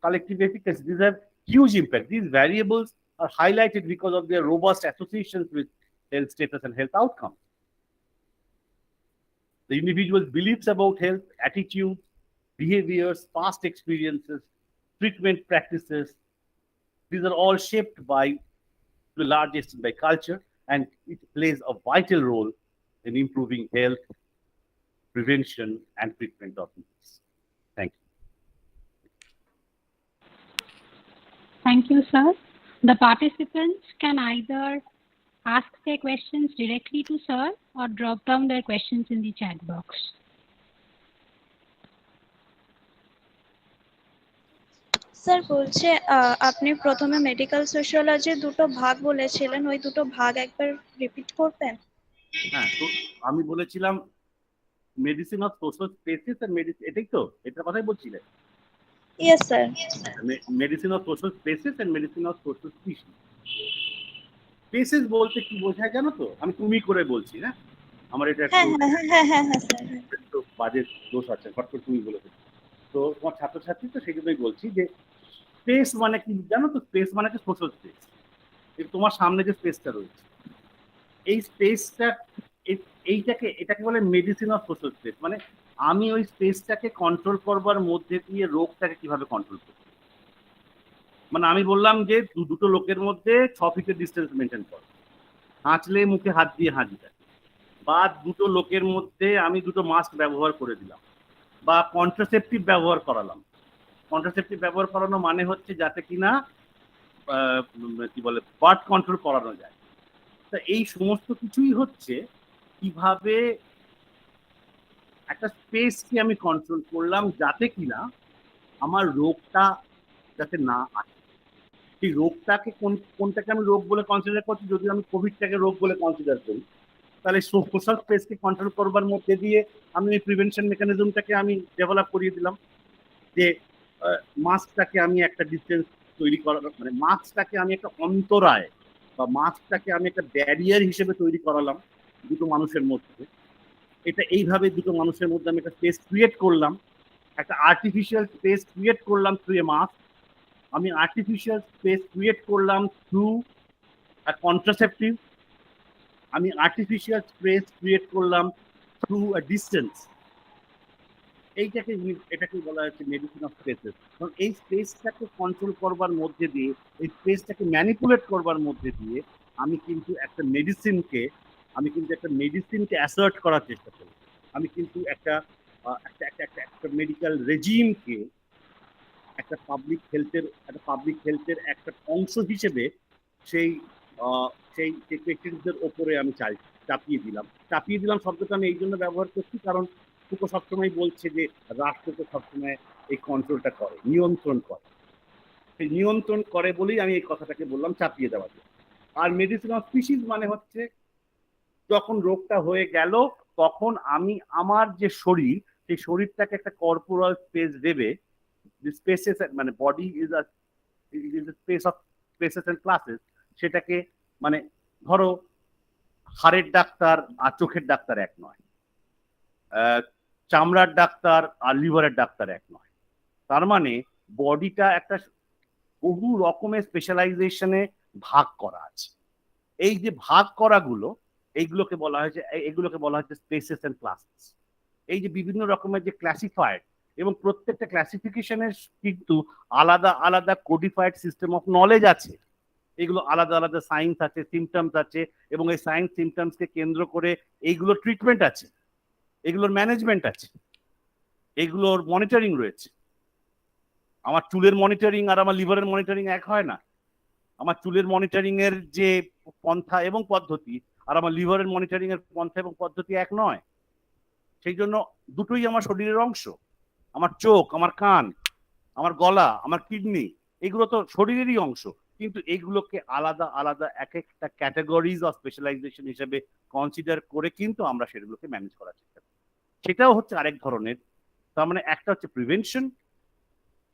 collective efficacy. These have huge impact. These variables are highlighted because of their robust associations with health status and health outcomes. The individual's beliefs about health, attitudes, behaviors, past experiences, treatment practices, these are all shaped by, to a large extent, by culture, and it plays a vital role in improving health, prevention, and treatment of disease. Thank you. Thank you, sir. The participants can either ask their questions directly to sir or drop down their questions in the chat box. Sir বলছে আপনি প্রথমে medical সোশিওলজির দুটো ভাগ বলেছিলেন, ওই দুটো ভাগ একবার রিপিট করবেন? হ্যাঁ, তো আমি বলেছিলাম medicine of social spaces and medicine, এটাই তো, এটার কথাই বলছিলেন? Yes sir. Medicine of social spaces and medicine of social species. Spaces বলতে কি বোঝায় জানো তো? আমি তুমি করে বলছি, না আমার এটা একটু একটু বাজে দোষ আছে, ফট করে তুমি বলে দেবে। তো তোমার ছাত্রছাত্রী তো সেই জন্যই বলছি যে স্পেস মানে কি জানো তো? স্পেস মানে হচ্ছে সোশ্যাল স্পেস। তোমার সামনে যে স্পেসটা রয়েছে, এই স্পেসটা, এটাকে বলে মেডিসিন অফ সোশ্যাল স্পেস। মানে আমি ওই স্পেসটাকে কন্ট্রোল করবার মধ্যে দিয়ে রোগটাকে কিভাবে কন্ট্রোল করব। মানে আমি বললাম যে দুটো লোকের মধ্যে 6 ফিটের ডিস্টেন্স মেনটেন করো, হাঁচলে মুখে হাত দিয়ে হাঁচি দেয়, বা দুটো লোকের মধ্যে আমি দুটো মাস্ক ব্যবহার করে দিলাম, বা কন্ট্রাসেপটিভ ব্যবহার করালাম, কন্ট্রাসেপটিভ ব্যবহার করানো মানে হচ্ছে যাতে কিনা কি বলে বার্থ কন্ট্রোল করানো যায়। তা এই সমস্ত কিছুই হচ্ছে কিভাবে একটা স্পেসকে আমি কন্ট্রোল করলাম যাতে কিনা আমার রোগটা যাতে না আসে। সেই রোগটাকে কোনটাকে আমি রোগ বলে কনসিডার করছি, যদি আমি কোভিডটাকে রোগ বলে কনসিডার করি, তাহলে সোশ্যাল স্পেসকে কন্ট্রোল করবার মধ্যে দিয়ে আমি এই প্রিভেনশন মেকানিজমটাকে আমি ডেভেলপ করিয়ে দিলাম, যে মাস্কটাকে আমি একটা ডিস্টেন্স তৈরি করার, মানে মাস্কটাকে আমি একটা অন্তরায় বা মাস্কটাকে আমি একটা ব্যারিয়ার হিসেবে তৈরি করালাম দুটো মানুষের মধ্যে। এটা এইভাবে দুটো মানুষের মধ্যে আমি একটা স্পেস ক্রিয়েট করলাম, একটা আর্টিফিশিয়াল স্পেস ক্রিয়েট করলাম থ্রু এ মাস্ক। আমি আর্টিফিশিয়াল স্পেস ক্রিয়েট করলাম থ্রু আ কন্ট্রাসেপটিভ। আমি আর্টিফিশিয়াল স্পেস ক্রিয়েট করলাম থ্রু আ ডিস্টেন্স। এটাকে বলা হচ্ছে মেডিসিন অফ স্পেসেস। কারণ এই স্পেসটাকে কন্ট্রোল করবার মধ্যে দিয়ে, এই স্পেসটাকে ম্যানিপুলেট করবার মধ্যে দিয়ে আমি কিন্তু একটা মেডিসিনকে অ্যাসার্ট করার চেষ্টা করি। আমি কিন্তু একটা মেডিকেল রেজিমকে একটা পাবলিক হেলথের একটা অংশ হিসেবে সেই পেশেন্টদের ওপরে আমি চাপিয়ে দিলাম শব্দটা আমি এই জন্য ব্যবহার করছি, কারণ ফুকো সবসময় বলছে যে রাষ্ট্র তো সবসময় এই কন্ট্রোলটা করে, নিয়ন্ত্রণ করে। সেই নিয়ন্ত্রণ করে বলেই আমি এই কথাটাকে বললাম চাপিয়ে দেওয়া যায়। আর মেডিসিন অফ স্পিসিস মানে হচ্ছে যখন রোগটা হয়ে গেল তখন আমি আমার যে শরীর, সেই শরীরটাকে একটা কর্পোরাল স্পেস দেবে। স্পেসেস মানে body is a space of spaces and classes. সেটাকে মানে ধরো হাড়ের ডাক্তার আর চোখের ডাক্তার এক নয়, চামড়ার ডাক্তার আর লিভারের ডাক্তার এক নয়। তার মানে বডিটা একটা বহু রকমের স্পেশালাইজেশনে ভাগ করা আছে। এই যে ভাগ করাগুলো, এগুলোকে বলা হয়েছে স্পেসেস এন্ড ক্লাসেস। এই যে বিভিন্ন রকমের যে ক্লাসিফাইড, এবং প্রত্যেকটা ক্লাসিফিকেশনের কিন্তু আলাদা আলাদা কোডিফাইড সিস্টেম অফ নলেজ আছে। এগুলো আলাদা আলাদা সাইন্স আছে, সিমটমস আছে, এবং এই সাইন্স সিমটমসকে কেন্দ্র করে এইগুলোর ট্রিটমেন্ট আছে, এগুলোর ম্যানেজমেন্ট আছে, এগুলোর মনিটরিং রয়েছে। আমার চুলের মনিটরিং আর আমার লিভারের মনিটরিং এক হয় না। আমার চুলের মনিটরিং এর যে পন্থা এবং পদ্ধতি আর আমার লিভারের মনিটরিং এর পন্থা এবং পদ্ধতি এক নয়। সেই জন্য দুটোই আমার শরীরের অংশ। আমার চোখ, আমার কান, আমার গলা, আমার কিডনি, এগুলো তো শরীরেরই অংশ, কিন্তু এগুলোকে আলাদা আলাদা এক একটা ক্যাটাগরিজ অফ স্পেশালাইজেশন হিসেবে কনসিডার করে কিন্তু আমরা সেগুলোকে ম্যানেজ করার চেষ্টা করি। সেটাও হচ্ছে আরেক ধরনের। তার মানে একটা হচ্ছে prevention,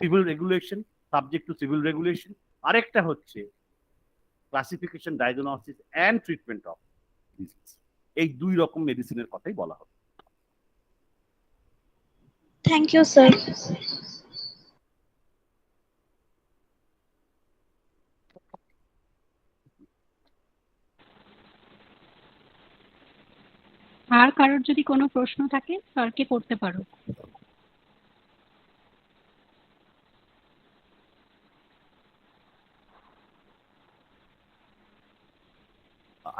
civil regulation, subject to civil regulation. আরেকটা হচ্ছে classification, diagnosis and treatment of disease. এই দুই রকম মেডিসিনের কথাই বলা হবে। Thank you sir. আর কারোর যদি কোনো প্রশ্ন থাকে স্যারকে করতে পারো।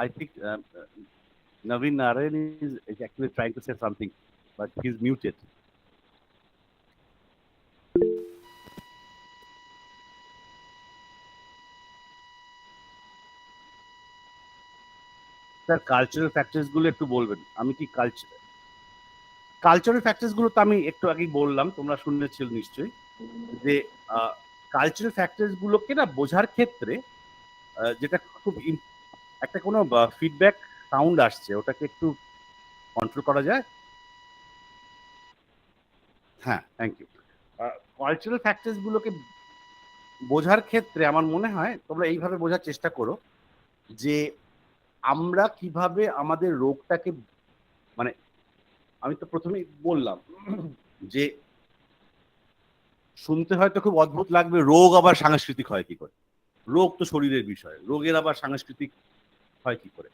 I think Naveen Narayan is actually trying to say something, but he's muted. Sir cultural factors গুলো একটু বলবেন। আমি কি কালচারাল ফ্যাক্টরস গুলো তো আমি একটু আগেই বললাম, তোমরা শুনেছিল নিশ্চয়ই, যে কালচারাল ফ্যাক্টরস গুলোকে না বোঝার ক্ষেত্রে যেটা খুব একটা কোনো ফিডব্যাক সাউন্ড আসছে, ওটাকে একটু কন্ট্রোল করা যায়? হ্যাঁ, থ্যাংক ইউ। কালচারাল ফ্যাক্টরস গুলোকে বোঝার ক্ষেত্রে আমার মনে হয় তোমরা এইভাবে বোঝার চেষ্টা করো যে আমরা কিভাবে আমাদের রোগটাকে, মানে আমি তো প্রথমেই বললাম যে শুনতে হয়তো খুব অদ্ভুত লাগবে, রোগ আবার সাংস্কৃতিক হয় কি করে? রোগ তো শরীরের বিষয়, রোগের আবার সাংস্কৃতিক হয় কি করে?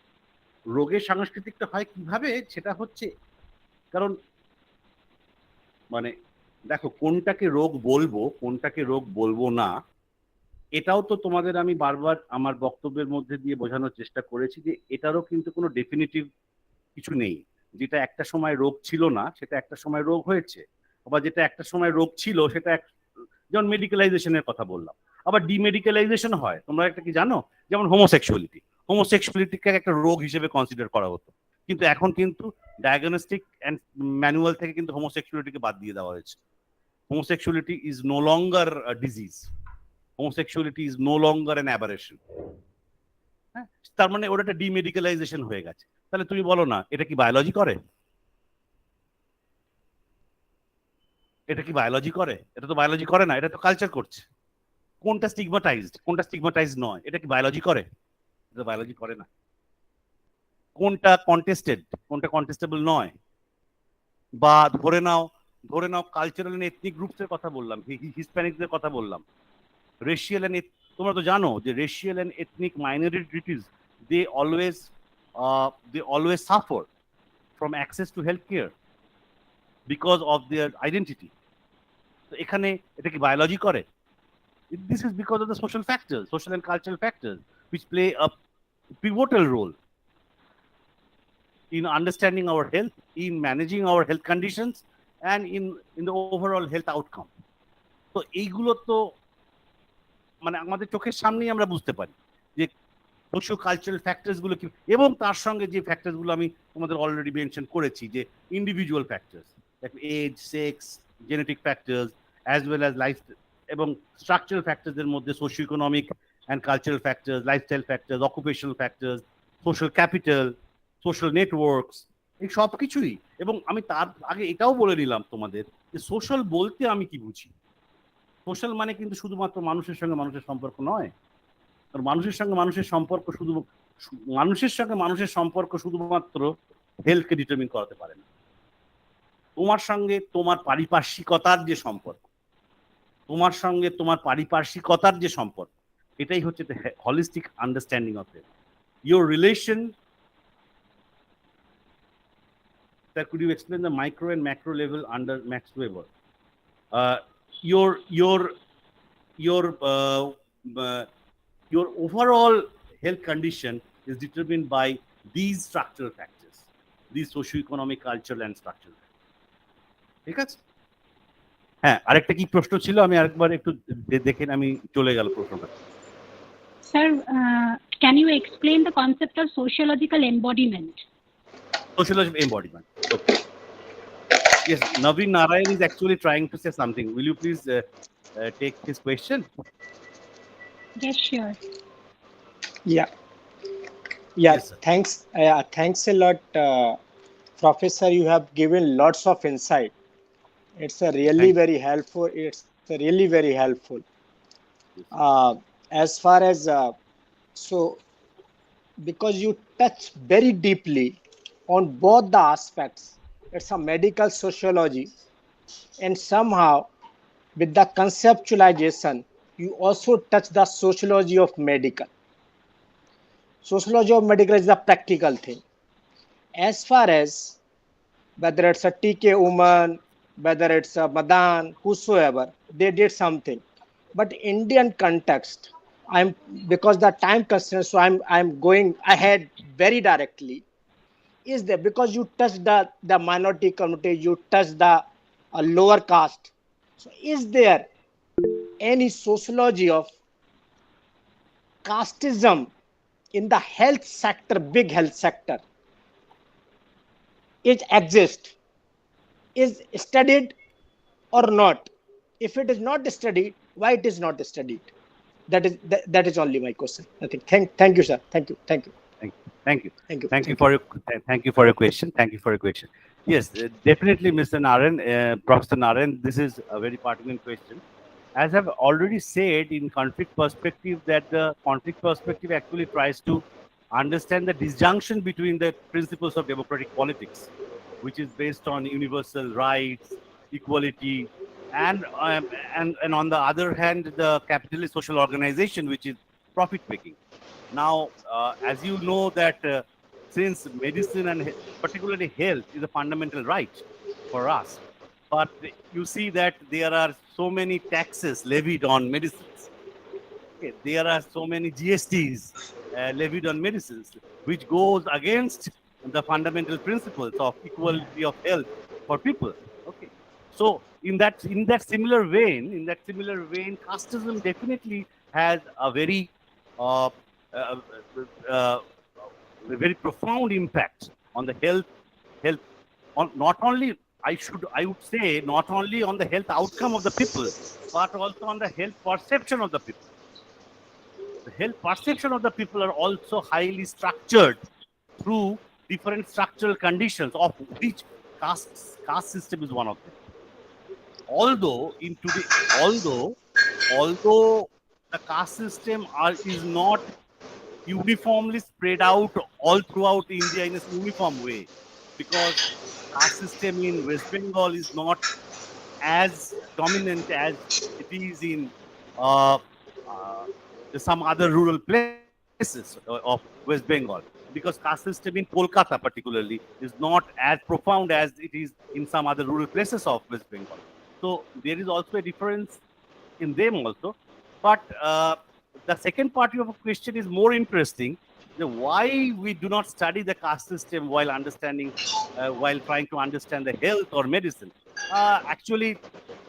রোগের সাংস্কৃতিকটা হয় কিভাবে, সেটা হচ্ছে কারণ মানে দেখো, কোনটাকে রোগ বলবো কোনটাকে রোগ বলবো না, এটাও তো তোমাদের আমি বারবার আমার বক্তব্যের মধ্যে দিয়ে বোঝানোর চেষ্টা করেছি যে এটারও কিন্তু কোনো ডেফিনিটিভ কিছু নেই। যেটা একটা সময় রোগ ছিল না সেটা একটা সময় রোগ হয়েছে, আবার যেটা একটা সময় রোগ ছিল সেটা যেমন মেডিকেলাইজেশনের কথা বললাম, আবার ডিমেডিকেলাইজেশন হয়। তোমরা একটা কি জানো, যেমন হোমোসেক্সুয়ালিটিকে একটা রোগ হিসেবে কনসিডার করা হতো, কিন্তু এখন কিন্তু ডায়াগনস্টিক অ্যান্ড ম্যানুয়াল থেকে কিন্তু হোমোসেক্সুয়ালিটিকে বাদ দিয়ে দেওয়া হয়েছে। Homosexuality is no longer disease, homosexuality is no longer an aberration. হ্যাঁ, তার মানে ওটা একটা ডিমেডিকেলাইজেশন হয়ে গেছে। তাহলে তুমি বলো না, এটা কি বায়োলজি করে? এটা কি বায়োলজি করে? এটা তো বায়োলজি করে না, এটা তো কালচার করছে। কোনটা স্টিগমাটাইজড, কোনটা স্টিগমাটাইজড নয়, এটা কি বায়োলজি করে? এটা বায়োলজি করে না। কোনটা কন্টেস্টেড, কোনটা কন্টেস্টেবল নয়, বা ধরে নাও কালচারাল এন্ড এথনিক গ্রুপসের কথা বললাম, হিসপ্যানিকদের কথা বললাম, রেশিয়াল এন্ড, তোমরা তো জানো যে racial and ethnic minorities they always suffer from access to health care because of their identity. তো এখানে এটা কি বায়োলজি করে? This is because of the social factors, social and cultural factors, which play a pivotal role in understanding our health, in managing our health conditions, and in the overall health outcome. তো এইগুলো তো মানে আমাদের চোখের সামনেই আমরা বুঝতে পারি যে সোশিও কালচারাল ফ্যাক্টরস গুলো কি, এবং তার সঙ্গে যে ফ্যাক্টরস গুলো আমি তোমাদের অলরেডি মেনশন করেছি, যে individual factors like age, sex, genetic factors, as well as life, এবং স্ট্রাকচারাল ফ্যাক্টরসের মধ্যে socio economic and cultural factors, lifestyle factors, occupational factors, social capital, social networks, এই সব কিছুই। এবং আমি তার আগে এটাও বলে নিলাম তোমাদের যে সোশ্যাল বলতে আমি কি বুঝি। সোশ্যাল মানে কিন্তু শুধুমাত্র মানুষের সঙ্গে মানুষের সম্পর্ক নয়। মানুষের সঙ্গে মানুষের সম্পর্ক শুধুমাত্র হেলথকে ডিটারমিন করাতে পারে না। তোমার সঙ্গে তোমার পারিপার্শ্বিকতার যে সম্পর্ক, এটাই হচ্ছে holistic understanding of it. Your relation, that could you explain the micro and macro level under Max Weber? Your overall health condition is determined by these structural factors, these socio-economic, cultural and structural factors. ঠিক আছে? হ্যাঁ, আরেকটা কি প্রশ্ন ছিল, আমি আরেকবার একটু দেখেন, আমি চলে গেল প্রশ্নটা। Sir, can you explain the concept of sociological embodiment? Sociological embodiment. Okay. Yes, Naveen Narayan is actually trying to say something. Will you please take his question? Yes, sure. Yeah, Yes, sir. thanks a lot, Professor. You have given lots of insight. It's a really very helpful. As far as so, because you touch very deeply on both the aspects, it's a medical sociology, and somehow with the conceptualization, you also touch the sociology of medical. Sociology of medical is the practical thing. As far as whether it's a TK woman, whether it's a Madan, whosoever, they did something. But Indian context, because the time constraints, so I'm going ahead very directly. Is there, because you touch the minority community, you touch the lower caste. So is there any sociology of casteism in the health sector, big health sector? It exists, is studied or not? If it is not studied, why it is not studied? That is only my question. Nothing. Thank you, sir. Thank you. Thank you for your question. Yes, definitely, Mr. Narayan, Professor Narayan, this is a very pertinent question. As I've already said, in conflict perspective, that the conflict perspective actually tries to understand the disjunction between the principles of democratic politics, which is based on universal rights, equality, and on the other hand, the capitalist social organization, which is profit making. Now, as you know that since medicine and particularly health is a fundamental right for us, but you see that there are so many taxes levied on medicines. Okay, there are so many GSTs levied on medicines, which goes against the fundamental principles of equality of health for people. Okay, so in that similar vein, casteism definitely has a very uh, uh, uh, a very profound impact on the health on not only I would say not only on the health outcome of the people, but also on the health perception of the people. The health perception of the people are also highly structured through different structural conditions, of which caste system is one of them. Although in today, although the caste system is not uniformly spread out all throughout India in a uniform way, because caste system in West Bengal is not as dominant as it is in uh, uh, some other rural places of West Bengal, because caste system in Kolkata particularly is not as profound as it is in some other rural places of West Bengal. So there is also a difference in them also. But the second part of your question is more interesting. Why we do not study the caste system while while trying to understand the health or medicine? Actually,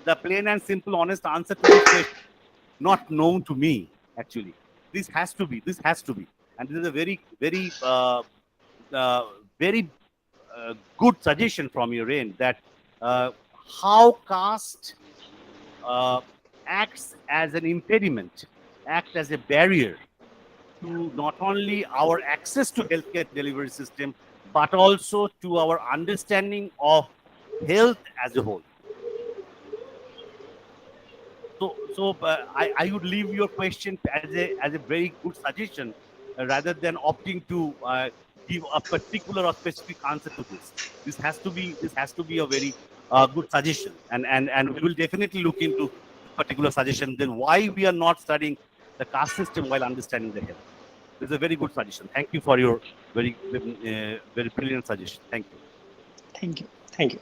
the plain and simple, honest answer to this question, not known to me. Actually, this has to be. This has to be, and this is a uh, very good suggestion from your end, that uh, how caste uh, acts as an impediment, act as a barrier to not only our access to healthcare delivery system, but also to our understanding of health as a whole. I would leave your question as a very good suggestion, rather than opting to give a particular or specific answer to this. This has to be a very good suggestion, and we will definitely look into particular suggestion. Then why we are not studying the caste system while understanding the health? This is a very good suggestion. Thank you for your very brilliant suggestion. Thank you. Thank you. Thank you.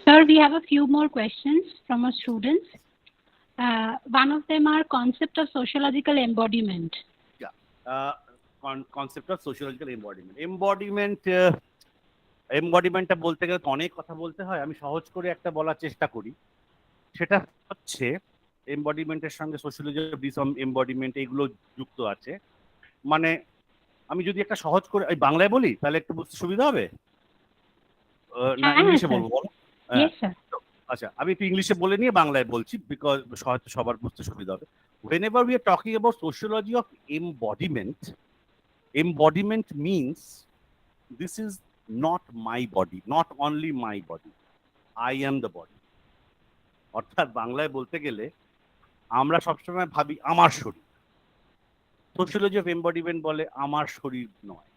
Sir, we have a few more questions from our students. One of them are concept of sociological embodiment. Yeah. Concept of sociological embodiment. এমবডিমেন্টটা বলতে গেলে তো অনেক কথা বলতে হয়, আমি সহজ করে একটা বলার চেষ্টা করি। সেটা হচ্ছে এমবডিমেন্টের সঙ্গে সোশিয়োলজি অফ এমবডিমেন্ট এগুলো যুক্ত আছে। মানে আমি যদি একটা সহজ করে বাংলায় বলি তাহলে একটু বুঝতে সুবিধা হবে, না ইংলিশে বলবো বলো? আচ্ছা, আমি একটু ইংলিশে বলে নিয়ে বাংলায় বলছি, বিকজ হয়তো সবার বুঝতে সুবিধা হবে। Whenever we are talking about sociology of embodiment means this is not my body, not only my body, I am the body. অর্থাৎ বাংলায় বলতে গেলে আমরা সবসময় ভাবি আমার শরীর। সোশিয়োলজি অফ এমবডিমেন্ট বলে আমার শরীর নয়,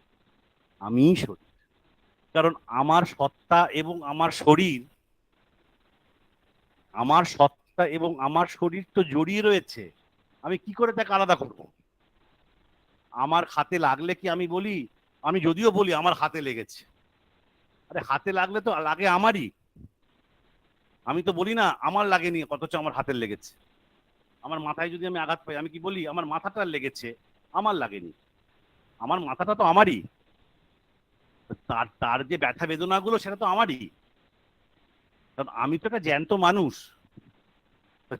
আমিই শরীর। কারণ আমার সত্তা এবং আমার শরীর তো জড়িয়ে রয়েছে। আমি কি করে তাকে আলাদা করব? আমার হাতে লাগলে কি আমি বলি, আমি যদিও বলি আমার হাতে লেগেছে, আরে হাতে লাগলে তো লাগে আমারই। আমি তো বলি না আমার লাগেনি, অথচ আমার হাতে লেগেছে। আমার মাথায় যদি আমি আঘাত পাই, আমি কি বলি আমার মাথাটা লেগেছে, আমার লাগেনি। আমার মাথাটা তো আমারই, তার যে ব্যথা বেদনাগুলো সেটা তো আমারই। কারণ আমি তো একটা জ্যান্ত মানুষ।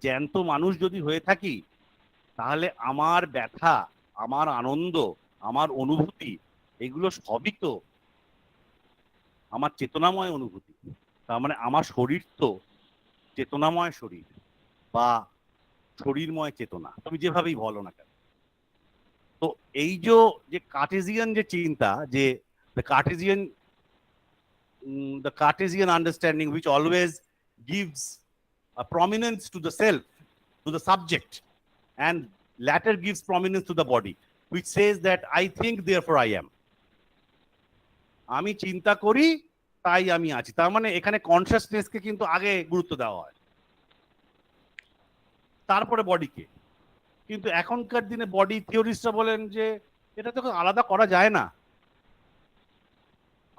জ্যান্ত মানুষ যদি হয়ে থাকি, তাহলে আমার ব্যথা, আমার আনন্দ, আমার অনুভূতি, এগুলো সবই তো আমার চেতনাময় অনুভূতি। তার মানে আমার শরীর তো চেতনাময় শরীর বা শরীরময় চেতনা, তুমি যেভাবেই বলো না কেন। তো এই যে কার্টেজিয়ান যে চিন্তা, যে the Cartesian understanding which always gives a prominence to the self, to the subject, and latter gives prominence to the body, which says that I think therefore I am. আমি চিন্তা করি তাই আমি আছি। তার মানে এখানে কনসিয়াসনেসকে কিন্তু আগে গুরুত্ব দেওয়া হয়, তারপরে বডিকে। কিন্তু এখনকার দিনে বডি থিওরিস্টরা বলেন যে এটা তো আলাদা করা যায় না।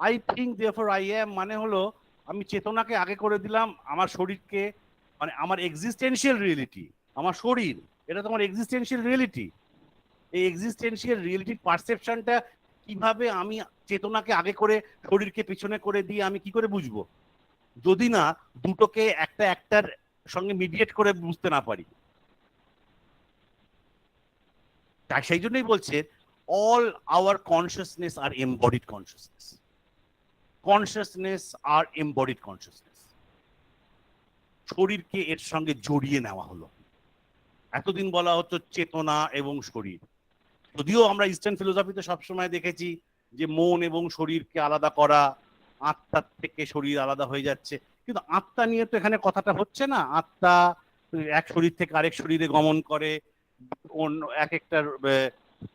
I think therefore I am মানে হলো আমি চেতনাকে আগে করে দিলাম আমার শরীরকে, মানে আমার এক্সিস্টেন্সিয়াল রিয়েলিটি, আমার শরীর, এটা তো আমার এক্সিস্টেন্সিয়াল রিয়েলিটি। এই এক্সিস্টেন্সিয়াল রিয়েলিটির পারসেপশনটা কিভাবে আমি চেতনাকে আগে করে শরীরকে পিছনে করে দিয়ে আমি কি করে বুঝবো? যদি না দুটোকে একটা একটার সঙ্গে মিডিয়েট করে বুঝতে না পারি। তাই সেই জন্যই বলছে all our consciousness are embodied consciousness. Consciousness are embodied consciousness. শরীরকে এর সঙ্গে জড়িয়ে নেওয়া হলো। এতদিন বলা হতো চেতনা এবং শরীর। যদিও আমরা ইস্টার্ন ফিলোসফিতে সবসময় দেখেছি যে মন এবং শরীরকে আলাদা করা, আত্মার থেকে শরীর আলাদা হয়ে যাচ্ছে, কিন্তু আত্মা নিয়ে তো এখানে কথাটা হচ্ছে না। আত্মা এক শরীর থেকে আরেক শরীরে গমন করে, অন্য এক একটার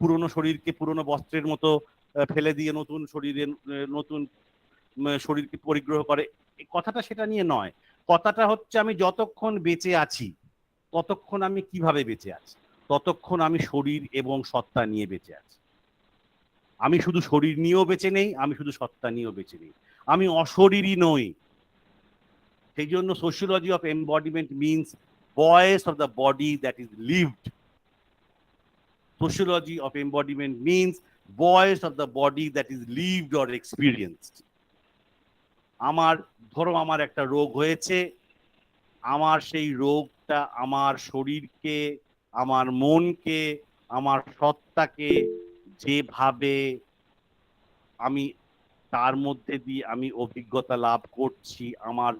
পুরনো শরীরকে পুরনো বস্ত্রের মতো ফেলে দিয়ে নতুন শরীরে নতুন শরীরকে পরিগ্রহ করে। এই কথাটা সেটা নিয়ে নয়। কথাটা হচ্ছে আমি যতক্ষণ বেঁচে আছি ততক্ষণ আমি কিভাবে বেঁচে আছি, ততক্ষণ আমি শরীর এবং সত্তা নিয়ে বেঁচে আছি। আমি শুধু শরীর নিয়েও বেঁচে নেই, আমি শুধু সত্তা নিয়েও বেঁচে নেই, আমি অশরীরই নই। সেই জন্য sociology of embodiment means voice of the body that is lived. Sociology of embodiment means voice of the body that is lived or experienced. আমার ধরো আমার একটা রোগ হয়েছে, আমার সেই রোগটা আমার শরীরকে, আমার মনকে, আমার সত্তাকে যেভাবে আমি তার মধ্যে দিয়ে আমি অভিজ্ঞতা লাভ করছি, আমার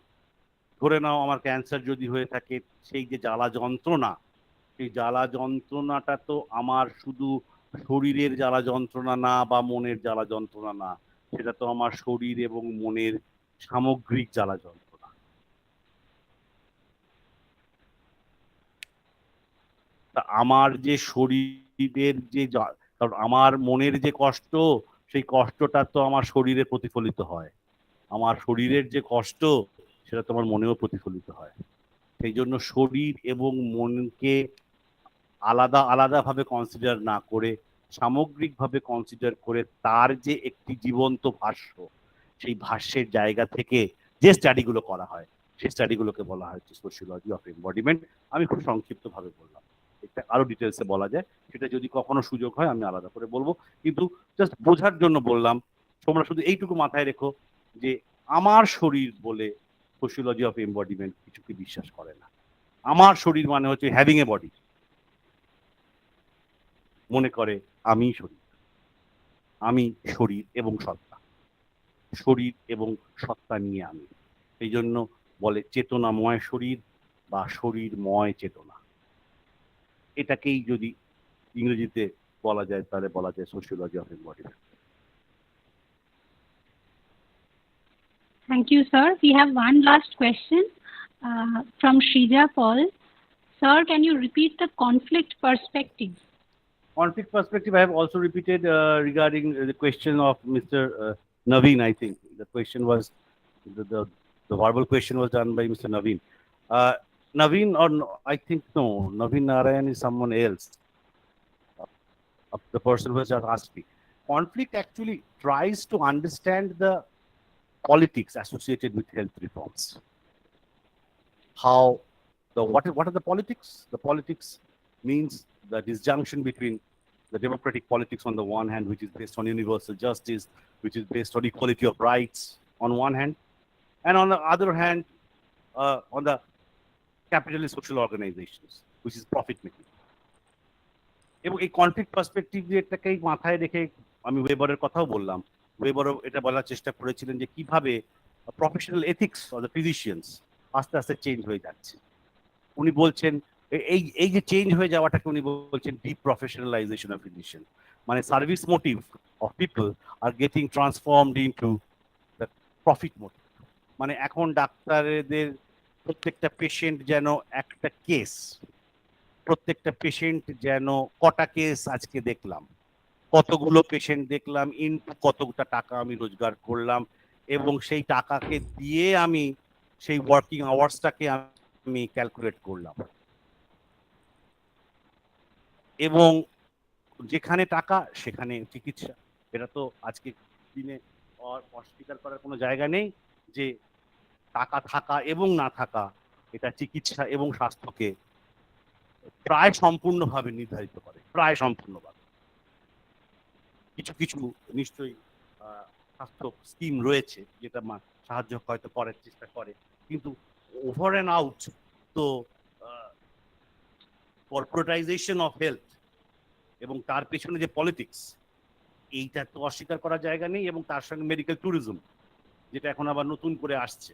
ধরে নাও আমার ক্যান্সার যদি হয়ে থাকে, সেই যে জ্বালা যন্ত্রণা, সেই জ্বালা যন্ত্রণাটা তো আমার শুধু শরীরের জ্বালা যন্ত্রণা না বা মনের জ্বালা যন্ত্রণা না, সেটা তো আমার শরীর এবং মনের সামগ্রিক জ্বালা যন্ত্রণা। তা আমার যে শরীরের যে কারণ আমার মনের যে কষ্ট, সেই কষ্টটা তো আমার শরীরে প্রতিফলিত হয়। আমার শরীরের যে কষ্ট সেটা তো আমার মনেও প্রতিফলিত হয়। সেই জন্য শরীর এবং মনকে আলাদা আলাদাভাবে কনসিডার না করে সামগ্রিকভাবে কনসিডার করে তার যে একটি জীবন্ত ভাষ্য, সেই ভাষ্যের জায়গা থেকে যে স্টাডিগুলো করা হয় সেই স্টাডিগুলোকে বলা হয় সোশিওলজি অফ এমবডিমেন্ট। আমি খুব সংক্ষিপ্তভাবে বললাম, এটা আরো ডিটেলসে বলা যায়, সেটা যদি কখনো সুযোগ হয় আমি আলাদা করে বলবো, কিন্তু জাস্ট বোঝার জন্য বললাম। তোমরা শুধু এইটুকু মাথায় রেখো যে আমার শরীর বলে সোশিওলজি অফ এমবডিমেন্ট কিছুকে বিশ্বাস করে না। আমার শরীর মানে হচ্ছে হ্যাভিং এ বডি, মনে করে আমি শরীর, আমি শরীর এবং সত্তা, শরীর এবং সত্তা নিয়ে আমি। এই জন্য বলে চেতনাময় শরীর বা শরীরময় চেতনা। এটাকেই যদি ইংরেজিতে বলা যায় তাহলে বলা যায় sociology of embodiment. Thank you, sir. We have one last question from Shrija Paul. Sir, can you repeat the conflict perspective? Conflict perspective I have also repeated regarding the question of Mr. Naveen. I think the question was the verbal question was done by Mr. Naveen. Naveen, or no, I think no, Naveen Narayan is someone else. The person who has just asked me. Conflict actually tries to understand the politics associated with health reforms. How what are the politics? The politics means the disjunction between the democratic politics on the one hand, which is based on universal justice, which is based on equality of rights on one hand, and on the other hand, on the capitalist social organizations, which is profit making. এবং এই conflict perspective এটাকেই মাথায় রেখে আমি ওয়েবারের কথাও বললাম। ওয়েবারও এটা বলার চেষ্টা করেছিলেন যে কিভাবে professional ethics of the physicians আস্তে আস্তে চেঞ্জ হয়ে যাচ্ছে। উনি বলছেন এই যে চেঞ্জ হয়ে যাওয়াটাকে উনি বলছেন ডিপ্রফেশনালাইজেশন অফ ফিজিশিয়ান, মানে service motive of people are getting transformed into the profit motive. মানে এখন ডাক্তারদের প্রত্যেকটা পেশেন্ট যেন একটা কেস, প্রত্যেকটা পেশেন্ট যেন কটা কেস আজকে দেখলাম, কতগুলো পেশেন্ট দেখলাম, ইনটু কতটা টাকা আমি রোজগার করলাম, এবং সেই টাকাকে দিয়ে আমি সেই ওয়ার্কিং আওয়ার্সটাকে আমি ক্যালকুলেট করলাম। এবং যেখানে টাকা সেখানে চিকিৎসা। এটা তো আজকে দিনে অস্বীকার করার কোনো জায়গা নেই যে টাকা থাকা এবং না থাকা এটা চিকিৎসা এবং স্বাস্থ্যকে প্রায় সম্পূর্ণভাবে নির্ধারিত করে, প্রায় সম্পূর্ণভাবে। কিছু কিছু নিশ্চয়ই স্বাস্থ্য স্কিম রয়েছে যেটা সাহায্য হয়তো করার চেষ্টা করে, কিন্তু ওভার অ্যান্ড আউট তো কর্পোরেটাইজেশন অফ হেলথ এবং তার পেছনে যে পলিটিক্স, এইটা তো অস্বীকার করার জায়গা নেই। এবং তার সঙ্গে মেডিকেল ট্যুরিজম, যেটা এখন আবার নতুন করে আসছে,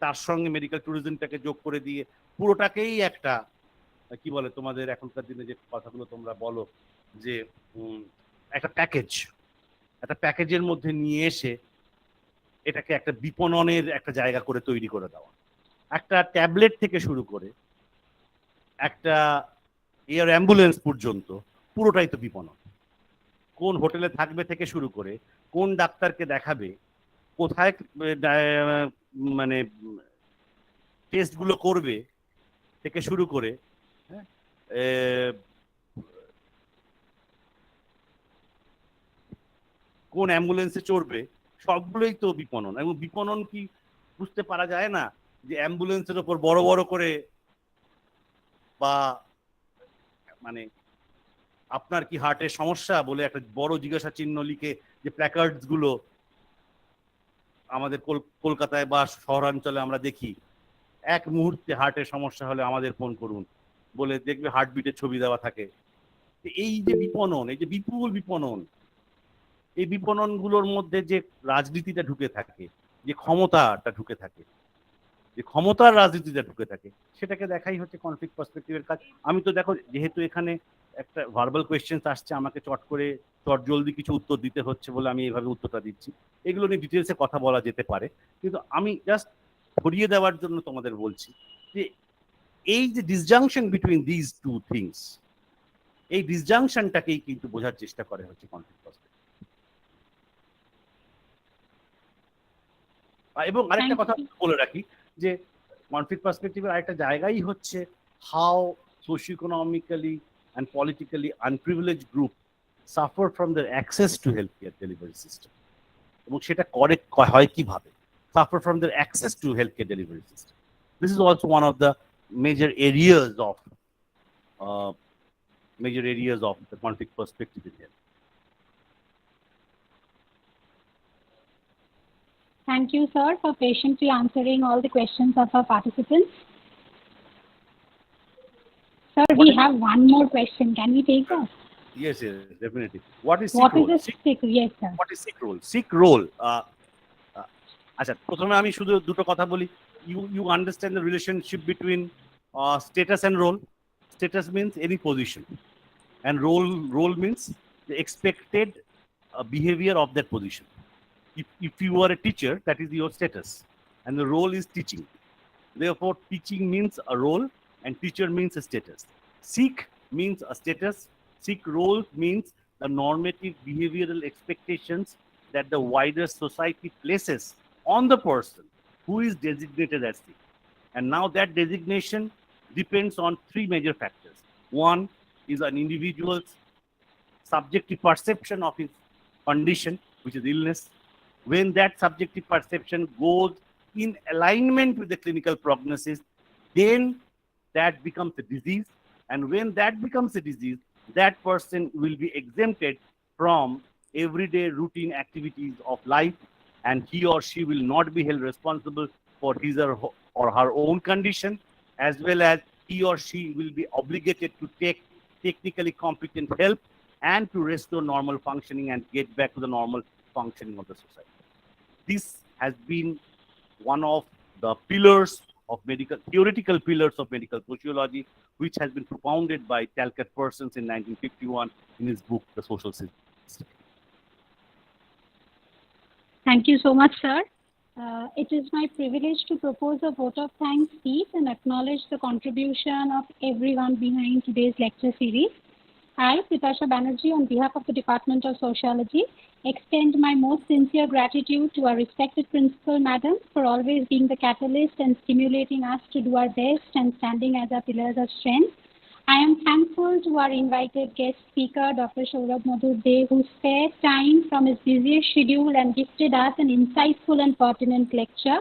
তার সঙ্গে মেডিকেল ট্যুরিজমটাকে যোগ করে দিয়ে পুরোটাকেই একটা কি বলে তোমাদের এখনকার দিনে যে কথাগুলো তোমরা বলো যে একটা প্যাকেজের মধ্যে নিয়ে এসে এটাকে একটা বিপণনের একটা জায়গা করে তৈরি করে দেওয়া। একটা ট্যাবলেট থেকে শুরু করে একটা এয়ার অ্যাম্বুলেন্স পর্যন্ত পুরোটাই তো বিপণন। কোন হোটেলে থাকবে থেকে শুরু করে কোন ডাক্তারকে দেখাবে, কোথায় মানে টেস্টগুলো করবে থেকে শুরু করে কোন অ্যাম্বুলেন্সে চড়বে, সবগুলোই তো বিপণন। এবং বিপণন কি বুঝতে পারা যায় না যে অ্যাম্বুলেন্সের ওপর বড় বড় করে বা মানে আপনার কি হার্টের সমস্যা বলে একটা বড় জিজ্ঞাসা চিহ্ন লিখে যে প্ল্যাকার্ডস গুলো আমাদের কলকাতায় বা শহরাঞ্চলে আমরা দেখি, এক মুহূর্তে হার্টের সমস্যা হলে আমাদের ফোন করুন বলে দেখবে হার্টবিটের ছবি দেওয়া থাকে। এই যে বিপণন, এই যে বিপুল বিপণন, এই বিপণন গুলোর মধ্যে যে রাজনীতিটা ঢুকে থাকে, যে ক্ষমতাটা ঢুকে থাকে, যে ক্ষমতার রাজনীতিটা ঢুকে থাকে, সেটাকে দেখাই হচ্ছে কনফ্লিক্ট পার্সপেক্টিভের কাজ। আমি তো দেখো, যেহেতু এখানে একটা ভার্বাল কোয়েশ্চেন্স আসছে, আমাকে চট করে জলদি কিছু উত্তর দিতে হচ্ছে বলে আমি এইভাবে উত্তরটা দিচ্ছি। এগুলো নিয়ে ডিটেলসে কথা বলা যেতে পারে, কিন্তু আমি জাস্ট ধরিয়ে দেওয়ার জন্য তোমাদের বলছি যে এই যে disjunction between these two things, এই ডিসজাংশনটাকেই কিন্তু বোঝার চেষ্টা করে হচ্ছে কনফ্লিক্ট পার্সপেক্টিভ। এবং আরেকটা কথা বলে রাখি যে কনফ্লিক্ট পার্সপেক্টিভের আরেকটা জায়গাই হচ্ছে how socio economically and politically unprivilege group suffer from their access to health care delivery system, এবং সেটা করে হয় কিভাবে, suffer from their access to health care delivery system. This is also one of the major areas of the conflict perspective in health. Thank you, sir, for patiently answering all the questions of our participants. Sir, we have one more question. Can we take that? Yes, definitely. What is What is the sick? Yes, sir. What is sick role? Sick role. আচ্ছা, প্রথমে আমি শুধু দুটো কথা বলি। You understand the relationship between status and role. Status means any position, and role means the expected behavior of that position. If you are a teacher, that is your status, and the role is teaching. Therefore, teaching means a role, and teacher means a status. Sick means a status. Sick role means the normative behavioral expectations that the wider society places on the person who is designated as sick. And now that designation depends on three major factors. One is an individual's subjective perception of his condition, which is illness. When that subjective perception goes in alignment with the clinical prognosis, then that becomes a disease. And when that becomes a disease, that person will be exempted from everyday routine activities of life, and he or she will not be held responsible for his or her own condition, as well as he or she will be obligated to take technically competent help and to restore normal functioning and get back to the normal functioning of the society. This has been one of the pillars of theoretical pillars of medical sociology, which has been propounded by Talcott Parsons in 1951 in his book, The Social System. Thank you so much, sir. It is my privilege to propose a vote of thanks speech and acknowledge the contribution of everyone behind today's lecture series. I, Pitasha Banerjee, on behalf of the Department of Sociology, extend my most sincere gratitude to our respected principal madam for always being the catalyst and stimulating us to do our best and standing as our pillars of strength. I am thankful to our invited guest speaker, Dr. Saurabh Madhur-De, who spared time from his busiest schedule and gifted us an insightful and pertinent lecture.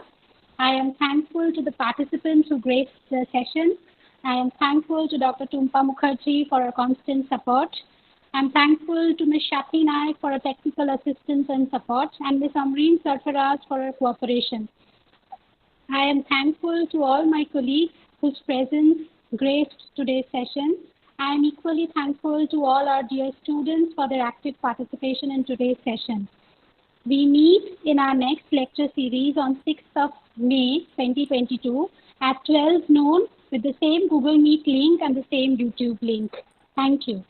I am thankful to the participants who graced the session. I am thankful to Dr. Tumpa Mukherjee for her constant support. I'm thankful to Ms. Shakti Naik for her technical assistance and support, and Ms. Amreen Sarfaraz for her cooperation. I am thankful to all my colleagues whose presence graced today's session. I am equally thankful to all our dear students for their active participation in today's session. We meet in our next lecture series on 6th of May 2022 at 12 noon with the same Google Meet link and the same YouTube link. Thank you.